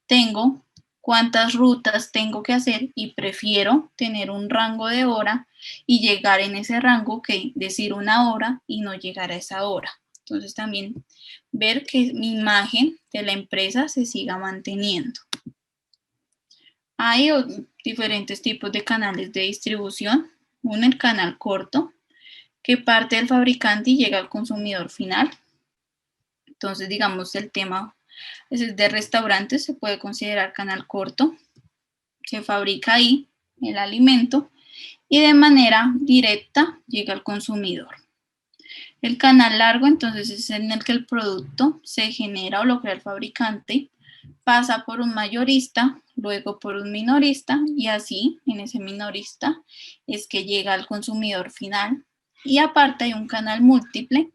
tengo, cuántas rutas tengo que hacer y prefiero tener un rango de hora y llegar en ese rango que decir una hora y no llegar a esa hora. Entonces también ver que mi imagen de la empresa se siga manteniendo. Hay diferentes tipos de canales de distribución. Uno, el canal corto, que parte del fabricante y llega al consumidor final. Entonces, digamos, el tema es de restaurantes, se puede considerar canal corto. Se fabrica ahí el alimento y de manera directa llega al consumidor. El canal largo, entonces, es en el que el producto se genera o lo crea el fabricante, pasa por un mayorista, luego por un minorista y así en ese minorista es que llega al consumidor final. Y aparte hay un canal múltiple,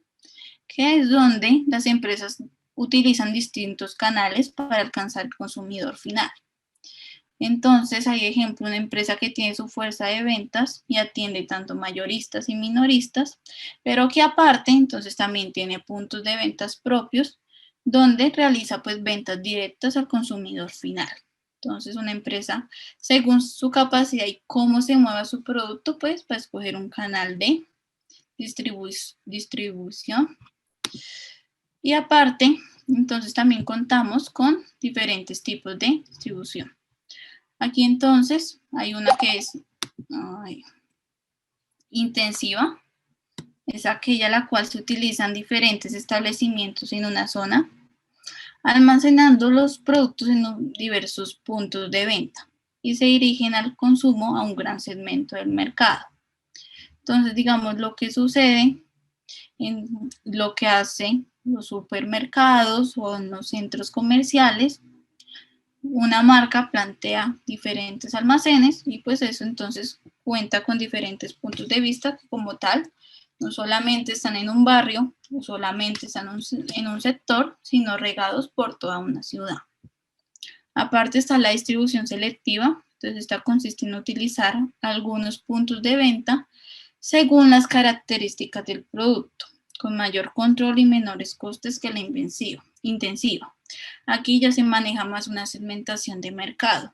que es donde las empresas utilizan distintos canales para alcanzar el consumidor final. Entonces, hay ejemplo, una empresa que tiene su fuerza de ventas y atiende tanto mayoristas y minoristas, pero que aparte, entonces también tiene puntos de ventas propios, donde realiza pues ventas directas al consumidor final. Entonces, una empresa, según su capacidad y cómo se mueva su producto, pues va a escoger un canal de distribución. Y aparte, entonces también contamos con diferentes tipos de distribución. Aquí entonces hay una que es intensiva, es aquella la cual se utilizan diferentes establecimientos en una zona, almacenando los productos en diversos puntos de venta y se dirigen al consumo a un gran segmento del mercado. Entonces, digamos, lo que sucede en lo que hacen los supermercados o en los centros comerciales, una marca plantea diferentes almacenes y pues eso entonces cuenta con diferentes puntos de vista que como tal no solamente están en un barrio o solamente están en un sector, sino regados por toda una ciudad. Aparte está la distribución selectiva, entonces esta consiste en utilizar algunos puntos de venta según las características del producto, con mayor control y menores costes que la intensiva. Aquí ya se maneja más una segmentación de mercado.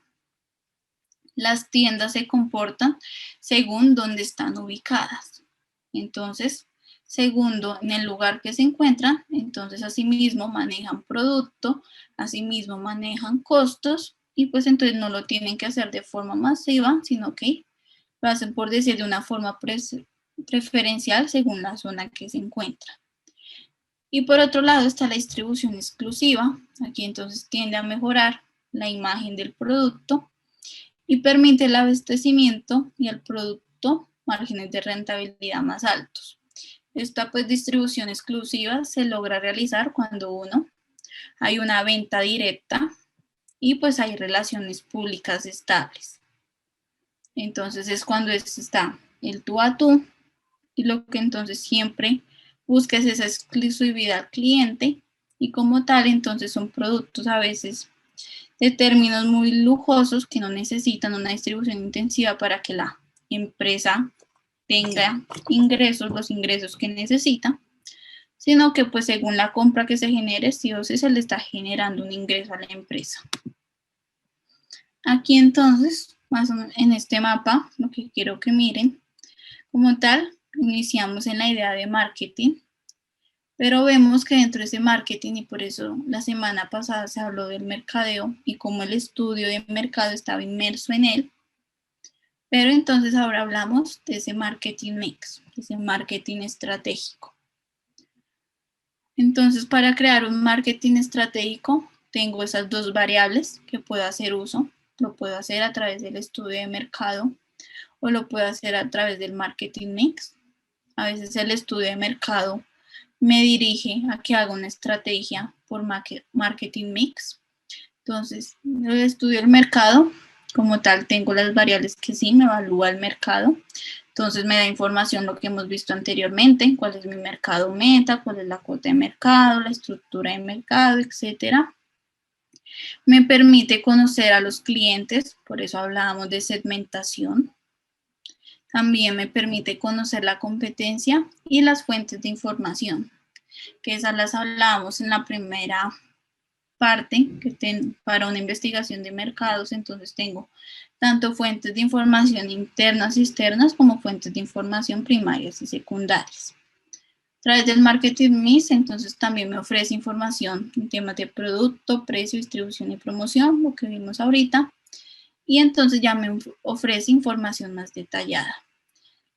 Las tiendas se comportan según dónde están ubicadas. Entonces, segundo, en el lugar que se encuentran, entonces asimismo manejan producto, asimismo manejan costos y pues entonces no lo tienen que hacer de forma masiva, sino que lo hacen por decir de una forma preferencial según la zona que se encuentra. Y por otro lado está la distribución exclusiva. Aquí entonces tiende a mejorar la imagen del producto y permite el abastecimiento y al producto márgenes de rentabilidad más altos. Esta pues distribución exclusiva se logra realizar cuando hay una venta directa y pues hay relaciones públicas estables. Entonces es cuando está el tú a tú y lo que entonces siempre busca es esa exclusividad al cliente y como tal entonces son productos a veces de términos muy lujosos que no necesitan una distribución intensiva para que la empresa tenga los ingresos que necesita, sino que pues según la compra que se genere, sí o sí se le está generando un ingreso a la empresa. Aquí entonces, más o menos en este mapa, lo que quiero que miren, como tal, iniciamos en la idea de marketing, pero vemos que dentro de ese marketing, y por eso la semana pasada se habló del mercadeo y cómo el estudio de mercado estaba inmerso en él, pero entonces ahora hablamos de ese marketing mix, de ese marketing estratégico. Entonces, para crear un marketing estratégico, tengo esas dos variables que puedo hacer uso. Lo puedo hacer a través del estudio de mercado o lo puedo hacer a través del marketing mix. A veces el estudio de mercado me dirige a que haga una estrategia por marketing mix. Entonces, el estudio del mercado, como tal, tengo las variables que sí me evalúa el mercado. Entonces, me da información lo que hemos visto anteriormente, cuál es mi mercado meta, cuál es la cuota de mercado, la estructura de mercado, etcétera. Me permite conocer a los clientes, por eso hablábamos de segmentación. También me permite conocer la competencia y las fuentes de información, que esas las hablábamos en la primera parte, que para una investigación de mercados, entonces tengo tanto fuentes de información internas y externas como fuentes de información primarias y secundarias. A través del marketing mix, entonces también me ofrece información en temas de producto, precio, distribución y promoción, lo que vimos ahorita, y entonces ya me ofrece información más detallada.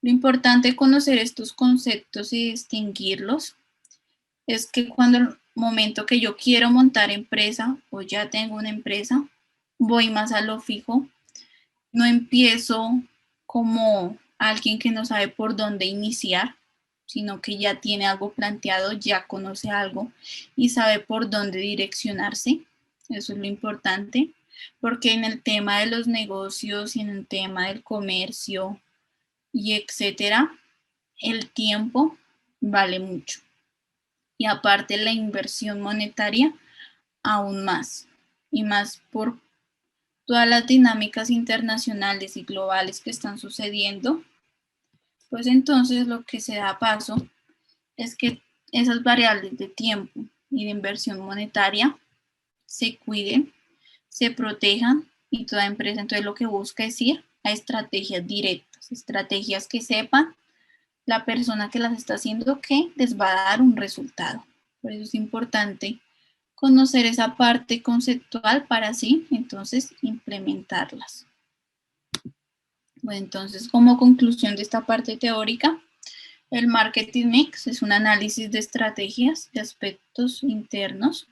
Lo importante de conocer estos conceptos y distinguirlos es que cuando el momento que yo quiero montar empresa o ya tengo una empresa, voy más a lo fijo, no empiezo como alguien que no sabe por dónde iniciar, sino que ya tiene algo planteado, ya conoce algo y sabe por dónde direccionarse. Eso es lo importante, porque en el tema de los negocios y en el tema del comercio y etcétera, el tiempo vale mucho. Y aparte la inversión monetaria, aún más. Y más por todas las dinámicas internacionales y globales que están sucediendo, pues entonces lo que se da paso es que esas variables de tiempo y de inversión monetaria se cuiden, se protejan, y toda empresa entonces lo que busca es ir a estrategias directas, estrategias que sepan la persona que las está haciendo que les va a dar un resultado. Por eso es importante conocer esa parte conceptual para así entonces implementarlas. Bueno, entonces como conclusión de esta parte teórica, el marketing mix es un análisis de estrategias de aspectos internos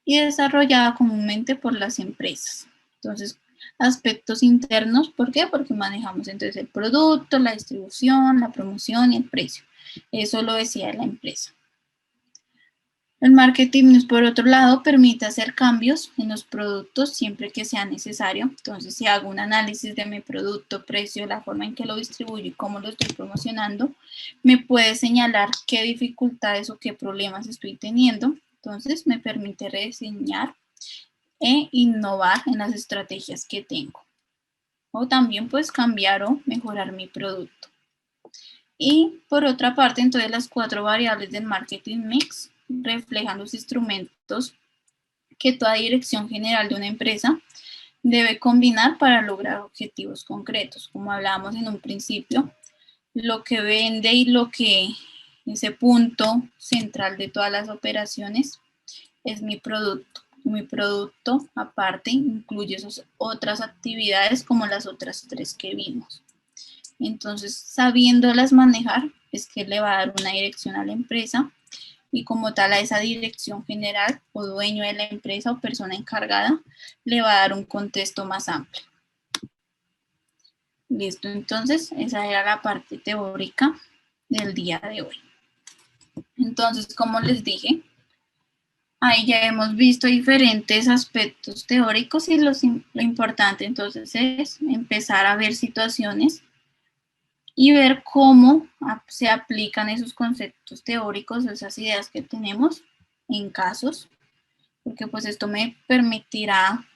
y desarrollada comúnmente por las empresas. Entonces, aspectos internos, ¿por qué? Porque manejamos entonces el producto, la distribución, la promoción y el precio. Eso lo decía la empresa. El marketing, por otro lado, permite hacer cambios en los productos siempre que sea necesario. Entonces, si hago un análisis de mi producto, precio, la forma en que lo distribuyo y cómo lo estoy promocionando, me puede señalar qué dificultades o qué problemas estoy teniendo. Entonces, me permite rediseñar e innovar en las estrategias que tengo. O también, pues, cambiar o mejorar mi producto. Y por otra parte, entonces las 4 variables del marketing mix reflejan los instrumentos que toda dirección general de una empresa debe combinar para lograr objetivos concretos. Como hablábamos en un principio, lo que vende y lo que ese punto central de todas las operaciones es mi producto. Mi producto, aparte, incluye esas otras actividades como las otras 3 que vimos. Entonces, sabiéndolas manejar, es que le va a dar una dirección a la empresa y como tal a esa dirección general o dueño de la empresa o persona encargada, le va a dar un contexto más amplio. Listo, entonces esa era la parte teórica del día de hoy. Entonces, como les dije, ahí ya hemos visto diferentes aspectos teóricos y lo importante entonces es empezar a ver situaciones y ver cómo se aplican esos conceptos teóricos, esas ideas que tenemos en casos, porque pues esto me permitirá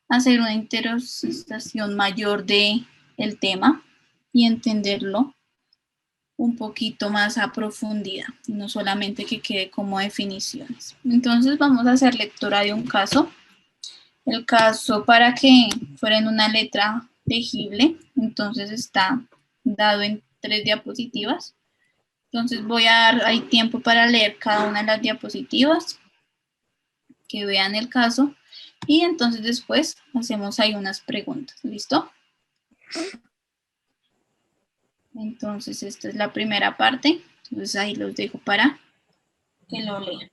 hacer una interiorización mayor de el tema y entenderlo un poquito más a profundidad, no solamente que quede como definiciones. Entonces vamos a hacer lectura de un caso. El caso, para que fuera en una letra legible, entonces está dado en 3 diapositivas. Entonces voy a dar, hay tiempo para leer cada una de las diapositivas, que vean el caso, y entonces después hacemos ahí unas preguntas. ¿Listo? Entonces esta es la primera parte. Entonces ahí los dejo para que lo lean.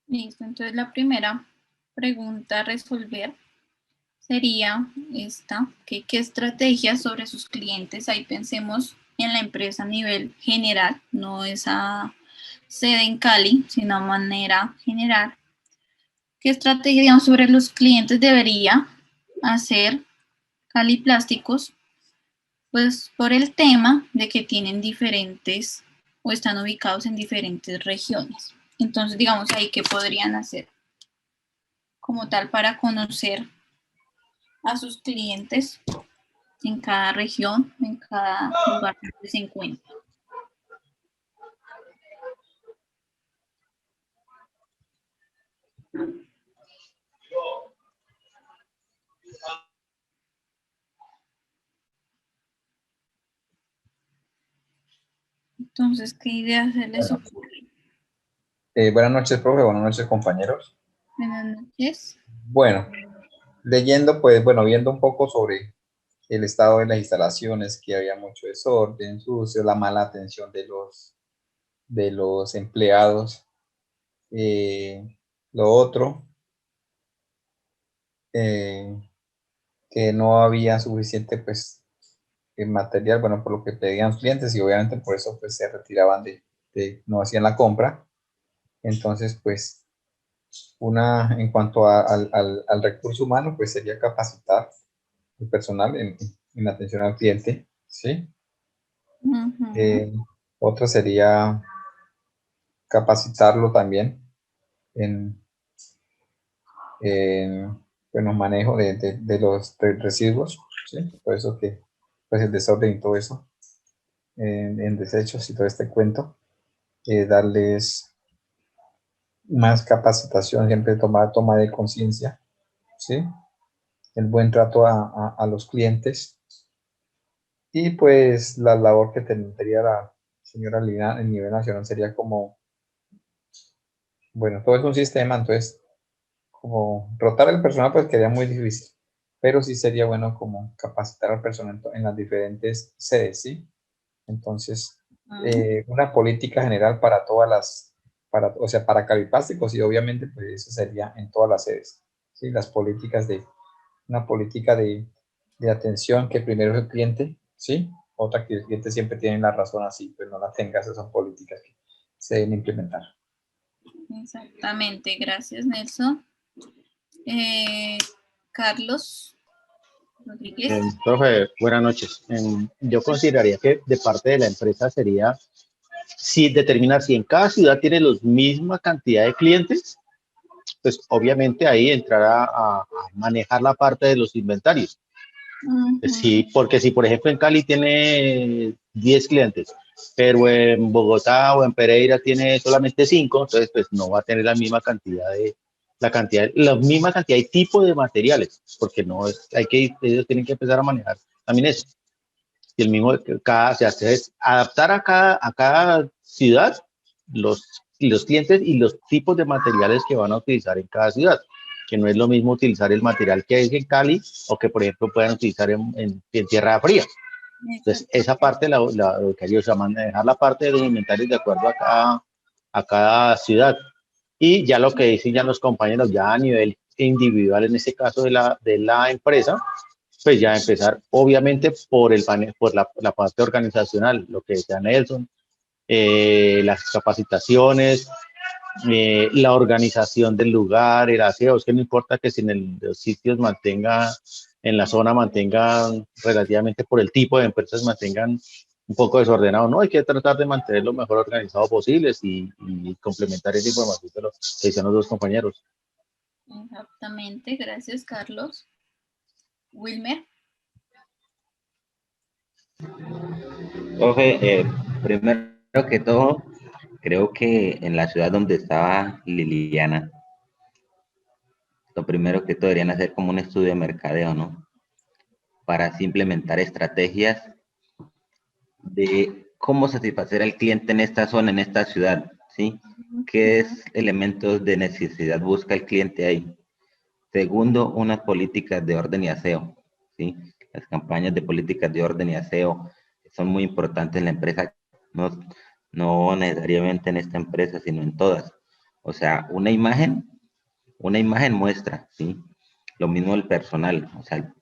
Listo, entonces la primera pregunta a resolver sería esta, ¿qué estrategias sobre sus clientes? Ahí pensemos en la empresa a nivel general, no esa sede en Cali, sino a manera general. ¿Qué estrategia, digamos, sobre los clientes debería hacer Cali Plásticos? Pues por el tema de que tienen diferentes o están ubicados en diferentes regiones. Entonces, digamos ahí, ¿qué podrían hacer? Como tal, para conocer a sus clientes en cada región, en cada lugar donde se encuentran. Entonces, ¿qué ideas se les ocurre? Buenas noches, profe. Buenas noches, compañeros. Buenas noches. Bueno, leyendo, pues, bueno, viendo un poco sobre el estado de las instalaciones, que había mucho desorden, sucio, la mala atención de los empleados. Lo otro, que no había suficiente, pues, material, bueno, por lo que pedían los clientes y obviamente por eso, pues, se retiraban no hacían la compra. Entonces, pues, en cuanto al recurso humano, pues sería capacitar el personal en atención al cliente, ¿sí? Otro sería capacitarlo también en bueno, manejo de los residuos, ¿sí? Por eso que, pues el desorden y todo eso, en desechos y todo este cuento, darles más capacitación, siempre toma de conciencia, ¿sí? El buen trato a los clientes y pues la labor que tendría la señora Lina en nivel nacional sería como, bueno, todo es un sistema, entonces como rotar el personal pues quedaría muy difícil, pero sí sería bueno como capacitar al personal en las diferentes sedes, ¿sí? Entonces, una política general para todas las, o sea, para Caliplásticos y obviamente pues eso sería en todas las sedes, ¿sí? Las políticas una política de atención que primero es el cliente, ¿sí? Otra que el cliente siempre tiene la razón así, pues no la tengas, esas son políticas que se deben implementar. Exactamente, gracias Nelson. Carlos Rodríguez. Profe, buenas noches. Yo consideraría que de parte de la empresa sería si determinar si en cada ciudad tiene la misma cantidad de clientes, pues obviamente ahí entrará a manejar la parte de los inventarios. Sí, porque si por ejemplo en Cali tiene 10 clientes, pero en Bogotá o en Pereira tiene solamente 5, entonces pues no va a tener la misma cantidad la misma cantidad de tipo de materiales, porque no es, ellos tienen que empezar a manejar también eso. Y el mismo, se hace es adaptar a cada ciudad los clientes y los tipos de materiales que van a utilizar en cada ciudad, que no es lo mismo utilizar el material que hay en Cali o que, por ejemplo, puedan utilizar en Tierra Fría. Entonces, esa parte lo que haría, o sea, manejar la parte de los inventarios de acuerdo a cada ciudad. Y ya lo que dicen ya los compañeros, ya a nivel individual, en este caso de la empresa, pues ya empezar, obviamente, por la parte organizacional, lo que decía Nelson, las capacitaciones, la organización del lugar, el aseo. Es que no importa que si en los sitios en la zona mantengan relativamente por el tipo de empresas, mantengan un poco desordenado, no, hay que tratar de mantener lo mejor organizado posible y complementar esa información de lo que dicen los dos compañeros. Exactamente, gracias Carlos. Wilmer. Profe, primero que todo, creo que en la ciudad donde estaba Liliana, lo primero que todo deberían hacer como un estudio de mercadeo, ¿no? Para así implementar estrategias de cómo satisfacer al cliente en esta zona, en esta ciudad, ¿sí? ¿Qué elementos de necesidad busca el cliente ahí? Segundo, unas políticas de orden y aseo, ¿sí? Las campañas de políticas de orden y aseo son muy importantes en la empresa, no necesariamente en esta empresa, sino en todas. O sea, una imagen muestra, ¿sí? Lo mismo el personal, o sea,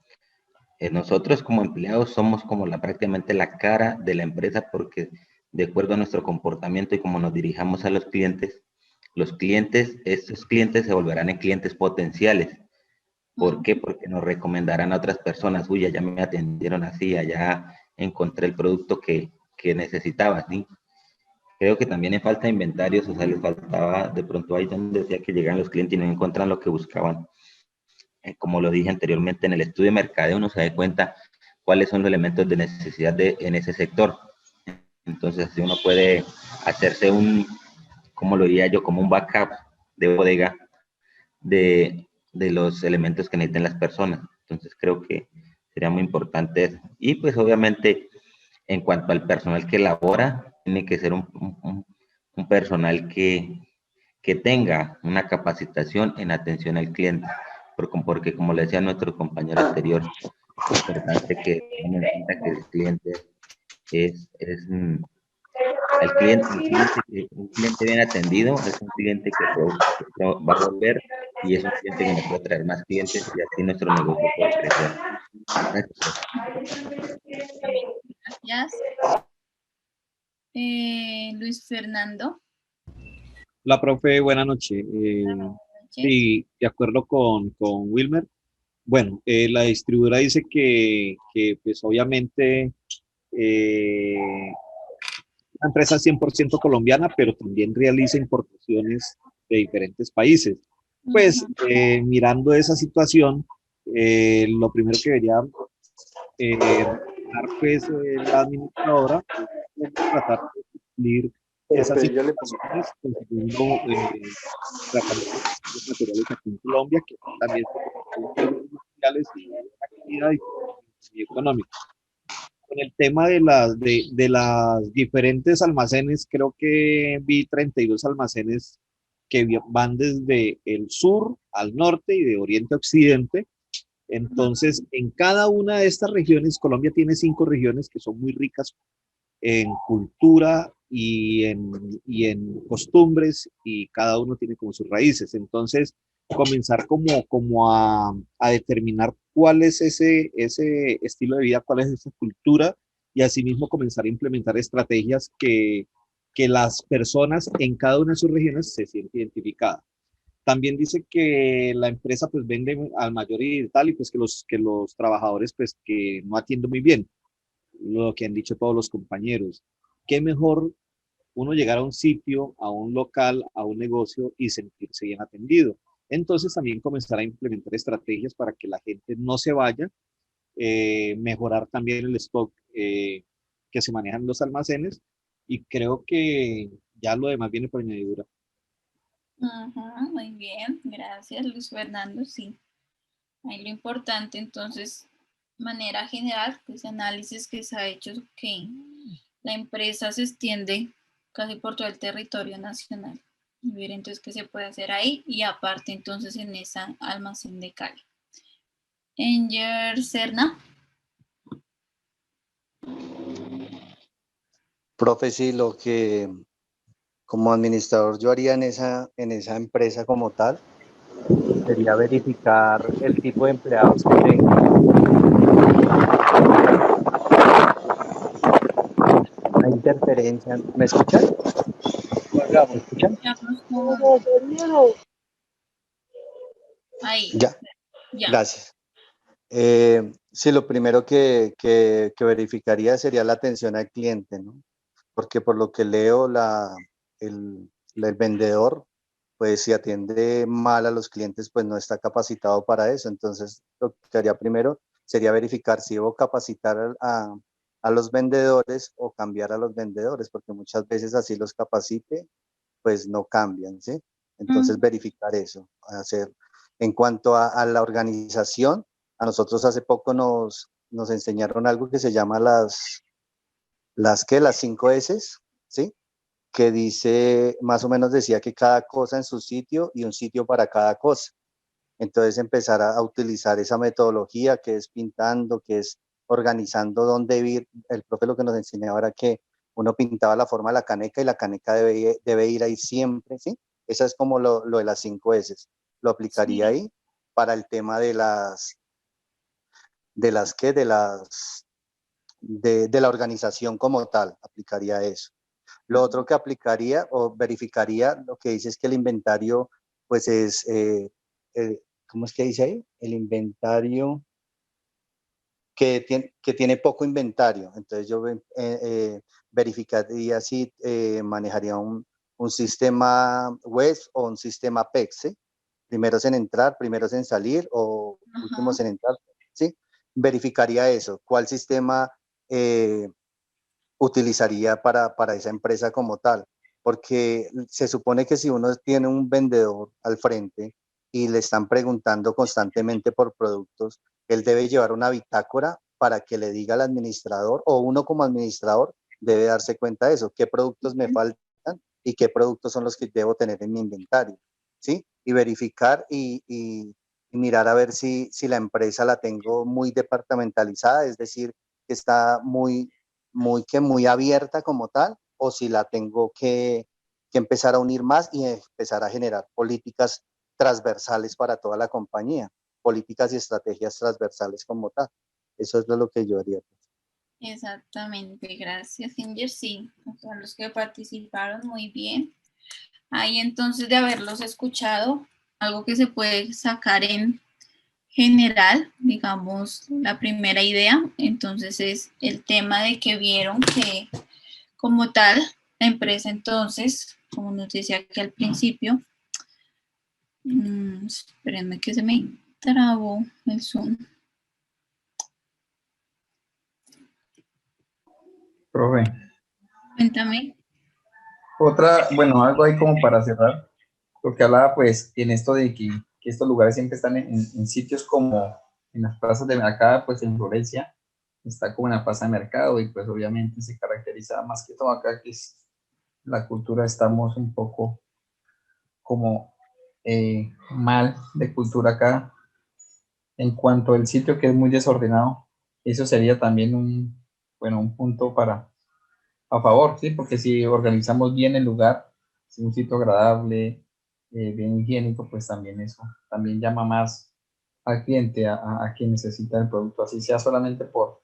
nosotros como empleados somos como prácticamente la cara de la empresa porque de acuerdo a nuestro comportamiento y como nos dirijamos a estos clientes se volverán en clientes potenciales. ¿Por qué? Porque nos recomendarán a otras personas, uy, allá me atendieron así, allá encontré el producto que necesitaba, ¿sí? Creo que también en falta de inventarios, o sea, les faltaba de pronto ahí donde decía que llegan los clientes y no encuentran lo que buscaban. Como lo dije anteriormente, en el estudio de mercadeo uno se da cuenta cuáles son los elementos de necesidad en ese sector. Entonces, si uno puede hacerse como lo diría yo, como un backup de bodega de los elementos que necesitan las personas. Entonces, creo que sería muy importante eso. Y pues obviamente, en cuanto al personal que elabora, tiene que ser un personal que tenga una capacitación en atención al cliente, porque como le decía nuestro compañero anterior, es importante que tengan en cuenta que el cliente un cliente bien atendido es un cliente que va a volver y es un cliente que nos puede traer más clientes y así nuestro negocio puede crecer. Gracias. Luis Fernando. Hola, profe, buenas noches. Sí, de acuerdo con Wilmer. Bueno, la distribuidora dice que pues obviamente una empresa 100% colombiana, pero también realiza importaciones de diferentes países. Pues Ujú. mirando esa situación, lo primero que debería realizar pues la administradora es tratar de cumplir esas Pero yo le pongo. situaciones, consiguiendo, tratando de conseguir los materiales aquí en Colombia, que también se consiguen muy buenos materiales y de buena calidad y económico. Con el tema de las diferentes almacenes, creo que vi 32 almacenes que van desde el sur al norte y de oriente a occidente. Entonces, en cada una de estas regiones, Colombia tiene 5 regiones que son muy ricas en cultura y en costumbres, y cada uno tiene como sus raíces. Entonces, comenzar como a determinar cuál es ese estilo de vida, cuál es esa cultura, y asimismo comenzar a implementar estrategias que las personas en cada una de sus regiones se sienten identificadas. También dice que la empresa pues vende al mayor y tal, y pues que los trabajadores pues que no atienden muy bien, lo que han dicho todos los compañeros. Qué mejor uno llegar a un sitio, a un local, a un negocio y sentirse bien atendido. Entonces también comenzar a implementar estrategias para que la gente no se vaya, mejorar también el stock que se maneja en los almacenes, y creo que ya lo demás viene por añadidura. Ujú, muy bien, gracias Luis Fernando. Sí, ahí lo importante entonces, de manera general, ese análisis que se ha hecho, que la empresa se extiende casi por todo el territorio nacional. Y ver entonces qué se puede hacer ahí, y aparte entonces en esa almacén de Cali. Enger Serna. Profe, sí, lo que como administrador yo haría en esa empresa como tal, sería verificar el tipo de empleados que tengo. Una interferencia. ¿Me escuchan? ¿Me escuchan? Ahí, Ya, ya. gracias. Sí, lo primero que verificaría sería la atención al cliente, ¿no? Porque por lo que leo, el vendedor, pues si atiende mal a los clientes, pues no está capacitado para eso. Entonces, lo que haría primero sería verificar si debo capacitar a los vendedores o cambiar a los vendedores, porque muchas veces así los capacite, pues no cambian, ¿sí? Entonces, verificar eso, hacer. En cuanto a la organización, a nosotros hace poco nos enseñaron algo que se llama las 5 S, ¿sí? Que dice, más o menos decía que cada cosa en su sitio y un sitio para cada cosa. Entonces empezar a utilizar esa metodología que es pintando, que es organizando dónde ir. El profe lo que nos enseñaba era que uno pintaba la forma de la caneca y la caneca debe ir ahí siempre, ¿sí? Esa es como lo de las 5 S. Lo aplicaría Sí. ahí para el tema de la organización como tal, aplicaría eso. Lo otro que aplicaría o verificaría, lo que dice es que el inventario, pues es, ¿cómo es que dice ahí? El inventario que tiene poco inventario. Entonces yo verificaría si manejaría un sistema web o un sistema PEX, ¿sí? Primeros en entrar, primeros en salir o últimos en entrar, ¿sí? Verificaría eso, cuál sistema utilizaría para esa empresa como tal, porque se supone que si uno tiene un vendedor al frente y le están preguntando constantemente por productos, él debe llevar una bitácora para que le diga al administrador, o uno como administrador debe darse cuenta de eso, qué productos me faltan y qué productos son los que debo tener en mi inventario, ¿sí? Y verificar y mirar a ver si la empresa la tengo muy departamentalizada, es decir, que está muy abierta como tal, o si la tengo que empezar a unir más y empezar a generar políticas transversales para toda la compañía, políticas y estrategias transversales como tal. Eso es lo que yo haría. Exactamente, gracias, Inger. Sí, a todos los que participaron, muy bien. Ahí entonces, de haberlos escuchado, algo que se puede sacar en general, digamos, la primera idea, entonces es el tema de que vieron que como tal, la empresa entonces, como nos decía aquí al principio, Espérenme que se me trabó el Zoom. Profe, Cuéntame. bueno, algo ahí como para cerrar, lo que hablaba pues en esto de que estos lugares siempre están en sitios como en las plazas de mercado, pues en Florencia, está como en la plaza de mercado y pues obviamente se caracteriza más que todo acá que es la cultura, estamos un poco como mal de cultura acá en cuanto al sitio que es muy desordenado. Eso sería también bueno, un punto a favor, ¿sí? Porque si organizamos bien el lugar, si un sitio agradable, bien higiénico, pues también eso también llama más al cliente, a quien necesita el producto, así sea solamente por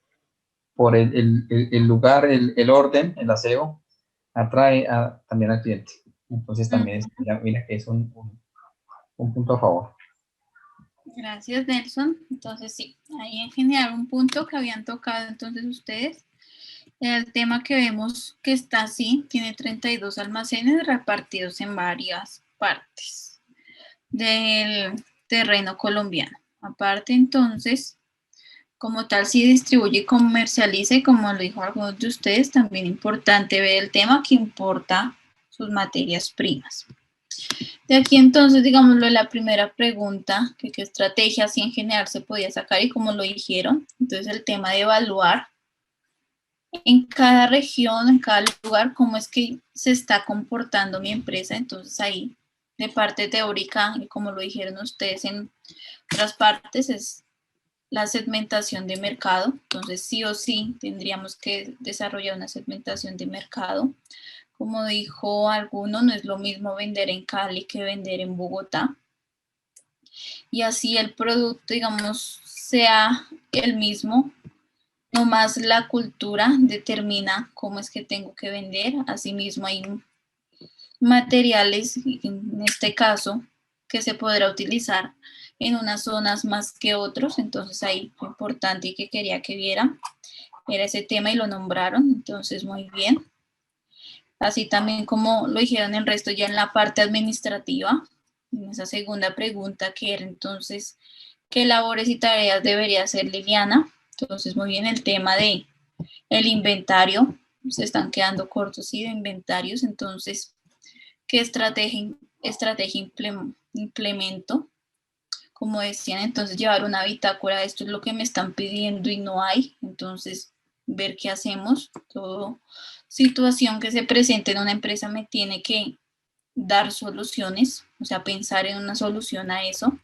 el lugar, el orden, el aseo, atrae también al cliente. Entonces también mira que es un punto a favor. Gracias, Nelson. Entonces, sí, ahí en general un punto que habían tocado entonces ustedes. El tema que vemos que está así, tiene 32 almacenes repartidos en varias partes del terreno colombiano. Aparte, entonces, como tal, si distribuye y comercializa, y como lo dijo algunos de ustedes, también importante ver el tema que importa sus materias primas. De aquí entonces, digámoslo, la primera pregunta, que qué estrategias y en general se podía sacar y cómo lo dijeron. Entonces, el tema de evaluar en cada región, en cada lugar, cómo es que se está comportando mi empresa. Entonces, ahí, de parte teórica, y como lo dijeron ustedes en otras partes, es la segmentación de mercado. Entonces, sí o sí, tendríamos que desarrollar una segmentación de mercado. Como dijo alguno, no es lo mismo vender en Cali que vender en Bogotá. Y así el producto, digamos, sea el mismo, no más la cultura determina cómo es que tengo que vender. Asimismo, hay materiales, en este caso, que se podrá utilizar en unas zonas más que otros. Entonces, ahí lo importante y que quería que vieran era ese tema y lo nombraron. Entonces, muy bien. Así también como lo dijeron el resto ya en la parte administrativa, en esa segunda pregunta que era entonces, ¿qué labores y tareas debería hacer Liliana? Entonces, muy bien, el tema de el inventario, se están quedando cortos y de inventarios, entonces, ¿qué estrategia implemento? Como decían, entonces llevar una bitácora, esto es lo que me están pidiendo y no hay, entonces ver qué hacemos, todo situación que se presente en una empresa me tiene que dar soluciones, o sea, pensar en una solución a eso.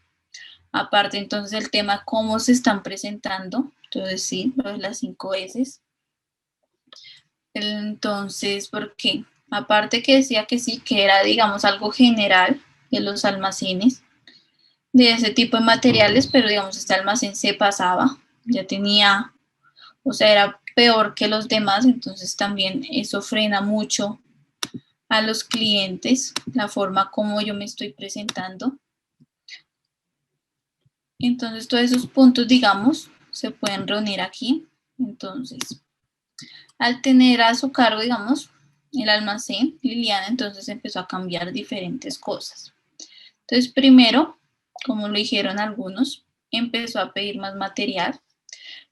Aparte, entonces, el tema, cómo se están presentando, entonces sí, lo de las 5 veces. Entonces, ¿por qué? Aparte que decía que sí, que era, digamos, algo general de los almacenes, de ese tipo de materiales, pero digamos, este almacén se pasaba, ya tenía, o sea, era peor que los demás, entonces también eso frena mucho a los clientes, la forma como yo me estoy presentando. Entonces, todos esos puntos, digamos, se pueden reunir aquí. Entonces, al tener a su cargo, digamos, el almacén, Liliana entonces empezó a cambiar diferentes cosas. Entonces, primero, como lo dijeron algunos, empezó a pedir más material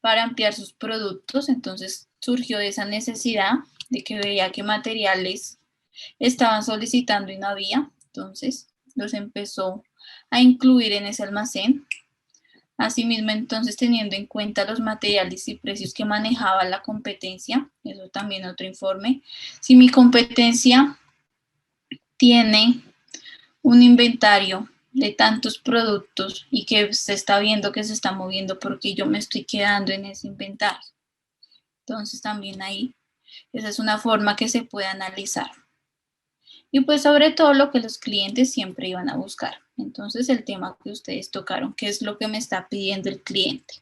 para ampliar sus productos. Entonces, surgió de esa necesidad de que veía que materiales estaban solicitando y no había. Entonces, los empezó a incluir en ese almacén. Asimismo, entonces, teniendo en cuenta los materiales y precios que manejaba la competencia, eso también otro informe, si mi competencia tiene un inventario de tantos productos y que se está viendo que se está moviendo porque yo me estoy quedando en ese inventario. Entonces, también ahí, esa es una forma que se puede analizar. Y pues sobre todo lo que los clientes siempre iban a buscar. Entonces el tema que ustedes tocaron, ¿qué es lo que me está pidiendo el cliente?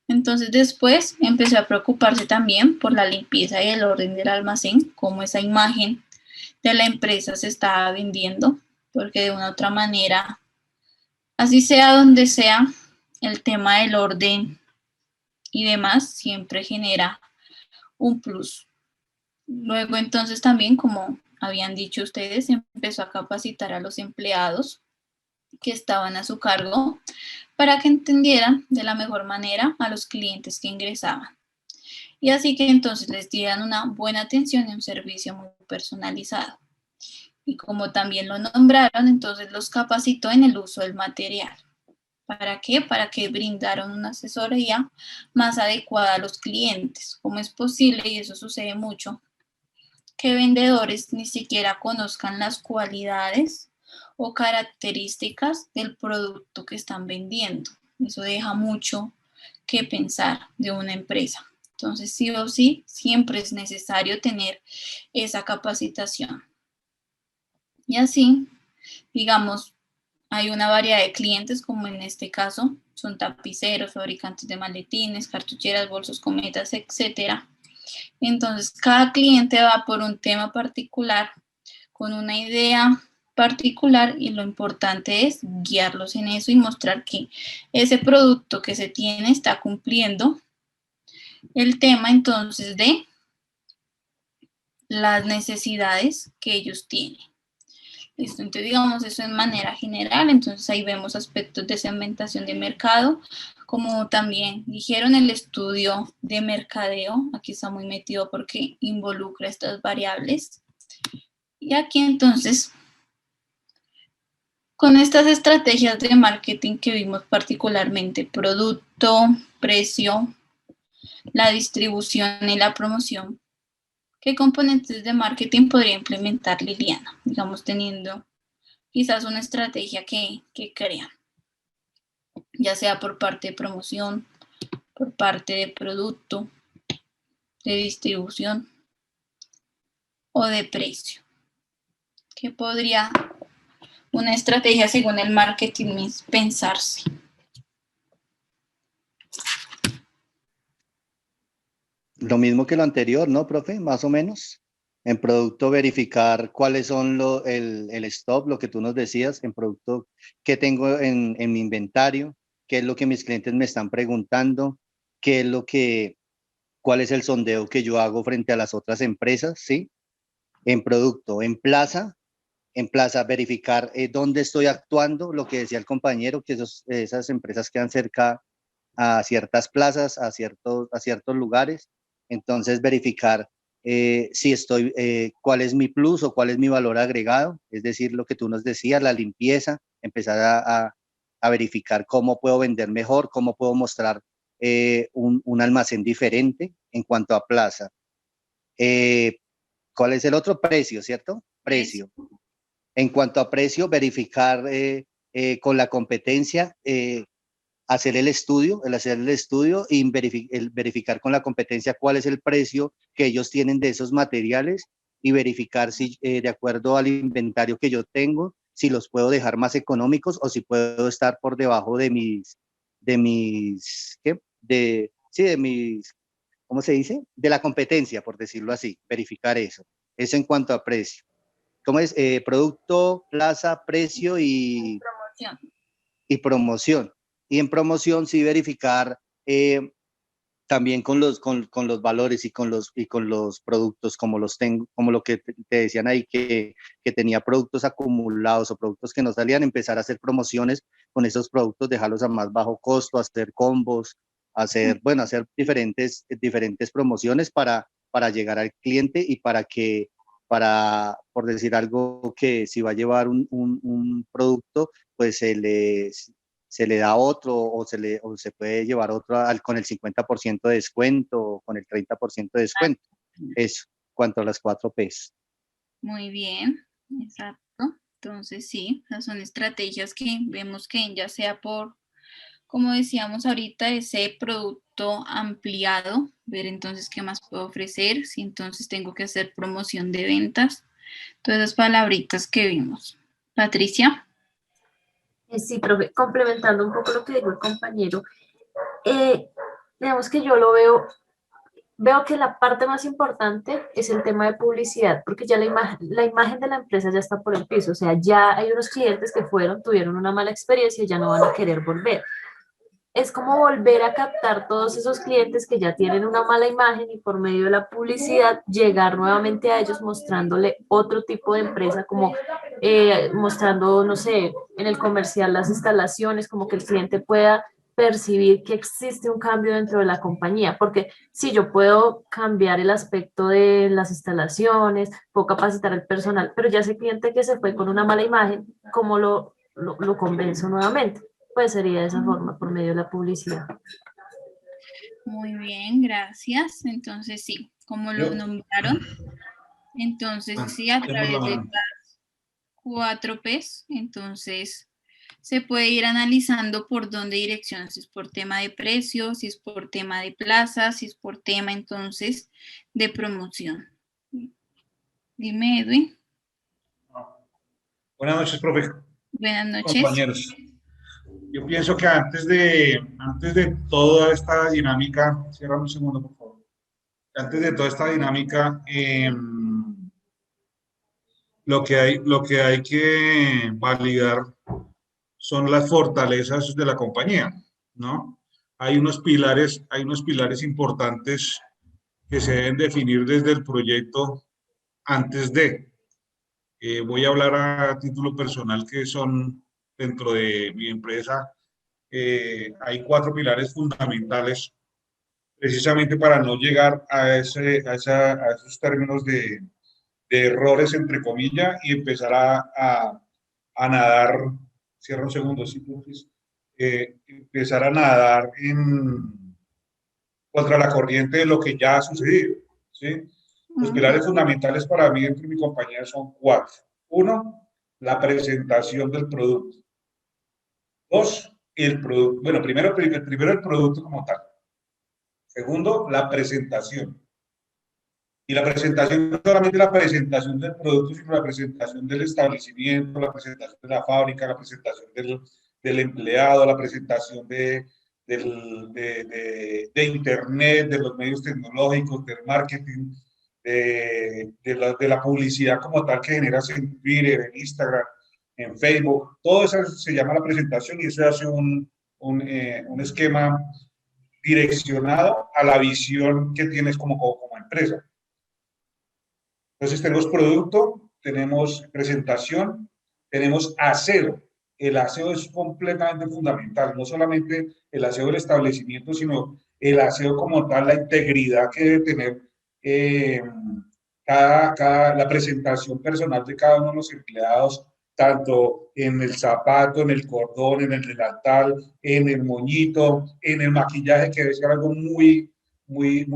Entonces después empezó a preocuparse también por la limpieza y el orden del almacén, cómo esa imagen de la empresa se estaba vendiendo, porque de una u otra manera, así sea donde sea, el tema del orden y demás siempre genera un plus. Luego entonces también, como habían dicho ustedes, empezó a capacitar a los empleados que estaban a su cargo para que entendieran de la mejor manera a los clientes que ingresaban. Y así que entonces les dieran una buena atención y un servicio muy personalizado. Y como también lo nombraron, entonces los capacitó en el uso del material. ¿Para qué? Para que brindaran una asesoría más adecuada a los clientes. ¿Cómo es posible? Y eso sucede mucho, que vendedores ni siquiera conozcan las cualidades o características del producto que están vendiendo. Eso deja mucho que pensar de una empresa. Entonces, sí o sí, siempre es necesario tener esa capacitación. Y así, digamos, hay una variedad de clientes, como en este caso, son tapiceros, fabricantes de maletines, cartucheras, bolsos, cometas, etcétera. Entonces, cada cliente va por un tema particular, con una idea particular, y lo importante es guiarlos en eso y mostrar que ese producto que se tiene está cumpliendo el tema entonces de las necesidades que ellos tienen. Listo, entonces digamos eso en manera general. Entonces ahí vemos aspectos de segmentación de mercado, como también dijeron el estudio de mercadeo. Aquí está muy metido porque involucra estas variables. Y aquí entonces, con estas estrategias de marketing que vimos particularmente, producto, precio, la distribución y la promoción, ¿qué componentes de marketing podría implementar Liliana? Digamos, teniendo quizás una estrategia que crean, ya sea por parte de promoción, por parte de producto, de distribución o de precio. ¿Qué podría una estrategia según el marketing pensarse? Lo mismo que lo anterior, ¿no, profe? Más o menos. En producto verificar cuáles son el stock, lo que tú nos decías, en producto qué tengo en mi inventario, qué es lo que mis clientes me están preguntando, qué es cuál es el sondeo que yo hago frente a las otras empresas, ¿sí? En producto, en plaza verificar dónde estoy actuando, lo que decía el compañero, que esas empresas quedan cerca a ciertas plazas, a ciertos lugares. Entonces, verificar cuál es mi plus o cuál es mi valor agregado, es decir, lo que tú nos decías, la limpieza, empezar a verificar cómo puedo vender mejor, cómo puedo mostrar un almacén diferente en cuanto a plaza. ¿Cuál es el otro? Precio, ¿cierto? Precio. En cuanto a precio, verificar con la competencia, hacer el estudio y verificar con la competencia cuál es el precio que ellos tienen de esos materiales y verificar si de acuerdo al inventario que yo tengo, si los puedo dejar más económicos o si puedo estar por debajo de mis, ¿cómo se dice? De la competencia, por decirlo así, verificar eso. Eso en cuanto a precio. ¿Cómo es? Producto, plaza, precio y promoción. Y en promoción sí verificar también con los valores y con los productos, como lo que te decían ahí, que tenía productos acumulados o productos que no salían, empezar a hacer promociones con esos productos, dejarlos a más bajo costo, hacer combos, hacer diferentes promociones para llegar al cliente y por decir algo, que si va a llevar un producto, pues se le da otro o se puede llevar otro con el 50% de descuento o con el 30% de descuento. Eso, cuanto a las 4 P's. Muy bien, exacto. Entonces sí, esas son estrategias que vemos que ya sea por, como decíamos ahorita, ese producto ampliado, ver entonces qué más puedo ofrecer, si entonces tengo que hacer promoción de ventas, todas esas palabritas que vimos. Patricia. Sí, profe, complementando un poco lo que dijo el compañero, digamos que yo veo que la parte más importante es el tema de publicidad, porque ya la imagen de la empresa ya está por el piso, o sea, ya hay unos clientes que tuvieron una mala experiencia y ya no van a querer volver. es como volver a captar todos esos clientes que ya tienen una mala imagen y por medio de la publicidad llegar nuevamente a ellos mostrándole otro tipo de empresa, como mostrando, no sé, en el comercial las instalaciones, como que el cliente pueda percibir que existe un cambio dentro de la compañía, porque si yo puedo cambiar el aspecto de las instalaciones, puedo capacitar al personal, pero ya ese cliente que se fue con una mala imagen, ¿cómo lo convenzo nuevamente? Pues sería de esa forma, por medio de la publicidad. Muy bien, gracias. Entonces sí, como lo nombraron, entonces sí, a través de las 4 P's, entonces se puede ir analizando por dónde dirección, si es por tema de precios, si es por tema de plazas, si es por tema entonces de promoción. Dime, Edwin. Buenas noches, profe. Buenas noches. Compañeros. Yo pienso que antes de toda esta dinámica, cierra un segundo, por favor. Antes de toda esta dinámica, lo que hay que validar son las fortalezas de la compañía, ¿no? Hay unos pilares importantes que se deben definir desde el proyecto antes de. Voy a hablar a título personal que son dentro de mi empresa. Hay 4 pilares fundamentales precisamente para no llegar a esos términos de errores, entre comillas, y empezar a nadar, cierra un segundo, ¿sí? Empezar a nadar contra la corriente de lo que ya ha sucedido, ¿sí? Los pilares fundamentales para mí dentro de mi compañía son 4. 1, la presentación del producto. 2, el producto. Bueno, primero el producto como tal. Segundo, la presentación. Y la presentación no solamente la presentación del producto, sino la presentación del establecimiento, la presentación de la fábrica, la presentación del empleado, la presentación de Internet, de los medios tecnológicos, del marketing, de la publicidad como tal que generas en Twitter, en Instagram, en Facebook. Todo eso se llama la presentación y eso hace un esquema direccionado a la visión que tienes como empresa. Entonces tenemos producto, tenemos presentación, tenemos aseo. El aseo es completamente fundamental, no solamente el aseo del establecimiento, sino el aseo como tal, la integridad que debe tener la presentación personal de cada uno de los empleados, tanto en el zapato, en el cordón, en el delantal, en el moñito, en el maquillaje, que debe ser algo muy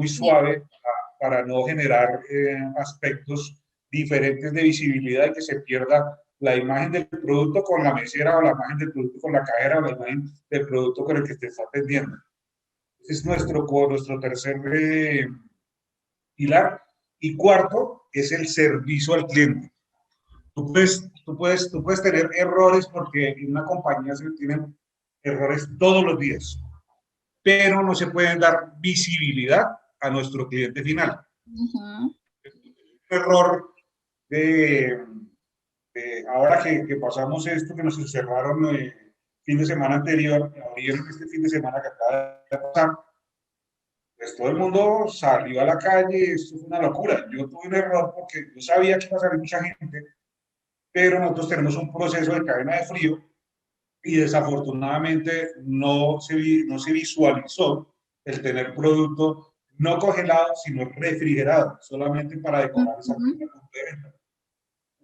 suave para no generar aspectos diferentes de visibilidad y que se pierda la imagen del producto con la mesera o la imagen del producto con la cajera o la imagen del producto con el que te está atendiendo. Ese es nuestro tercer pilar. Y cuarto es el servicio al cliente. Tú puedes tener errores porque en una compañía se tienen errores todos los días, pero no se pueden dar visibilidad a nuestro cliente final. Un error ahora que pasamos esto, que nos encerraron el fin de semana anterior, abrieron este fin de semana que acaba de pasar, pues todo el mundo salió a la calle, esto fue una locura. Yo tuve un error porque yo sabía que iba a salir mucha gente, pero nosotros tenemos un proceso de cadena de frío y desafortunadamente no se visualizó el tener producto no congelado, sino refrigerado, solamente para decorar esa punto de venta.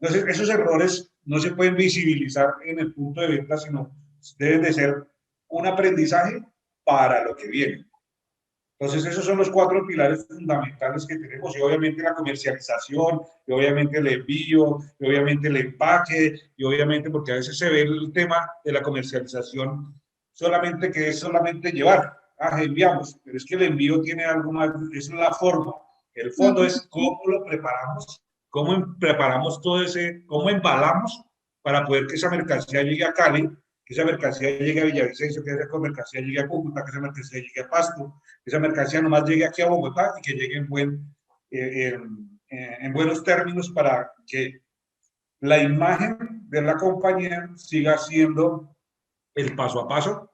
Entonces, esos errores no se pueden visibilizar en el punto de venta, sino deben de ser un aprendizaje para lo que viene. Entonces, esos son los 4 pilares fundamentales que tenemos, y obviamente la comercialización, y obviamente el envío, y obviamente el empaque, y obviamente porque a veces se ve el tema de la comercialización solamente que es solamente llevar, enviamos, pero es que el envío tiene algo más, es la forma, el fondo es cómo lo preparamos, cómo preparamos todo ese, cómo embalamos para poder que esa mercancía llegue a Cali, que esa mercancía llegue a Villavicencio, que esa mercancía llegue a Cúcuta, que esa mercancía llegue a Pasto, que esa mercancía nomás llegue aquí a Bogotá y que llegue en buenos términos para que la imagen de la compañía siga siendo el paso a paso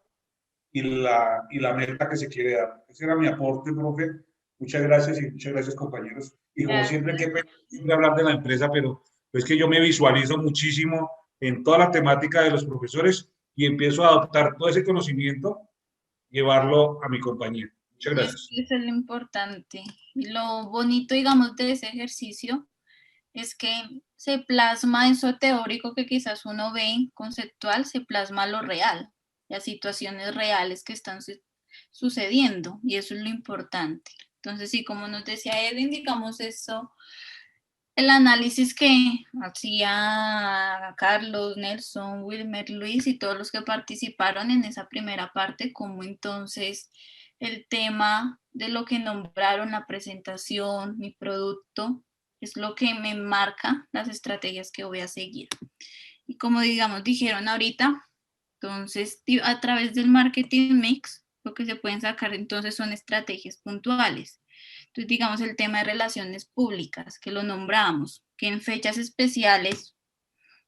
y la meta que se quiere dar. Ese era mi aporte, profe. Muchas gracias y muchas gracias, compañeros. Y como siempre, qué pena siempre hablar de la empresa, pero es que yo me visualizo muchísimo en toda la temática de los profesores y empiezo a adoptar todo ese conocimiento, llevarlo a mi compañía. Muchas gracias. Eso es lo importante. Y lo bonito, digamos, de ese ejercicio es que se plasma eso teórico que quizás uno ve conceptual, se plasma lo real, las situaciones reales que están sucediendo, y eso es lo importante. Entonces, sí, como nos decía Edwin, digamos eso, el análisis que hacía Carlos, Nelson, Wilmer, Luis y todos los que participaron en esa primera parte, como entonces el tema de lo que nombraron, la presentación, mi producto, es lo que me marca las estrategias que voy a seguir. Y como digamos, dijeron ahorita, entonces a través del marketing mix, lo que se pueden sacar entonces son estrategias puntuales. Entonces, digamos, el tema de relaciones públicas, que lo nombramos, que en fechas especiales,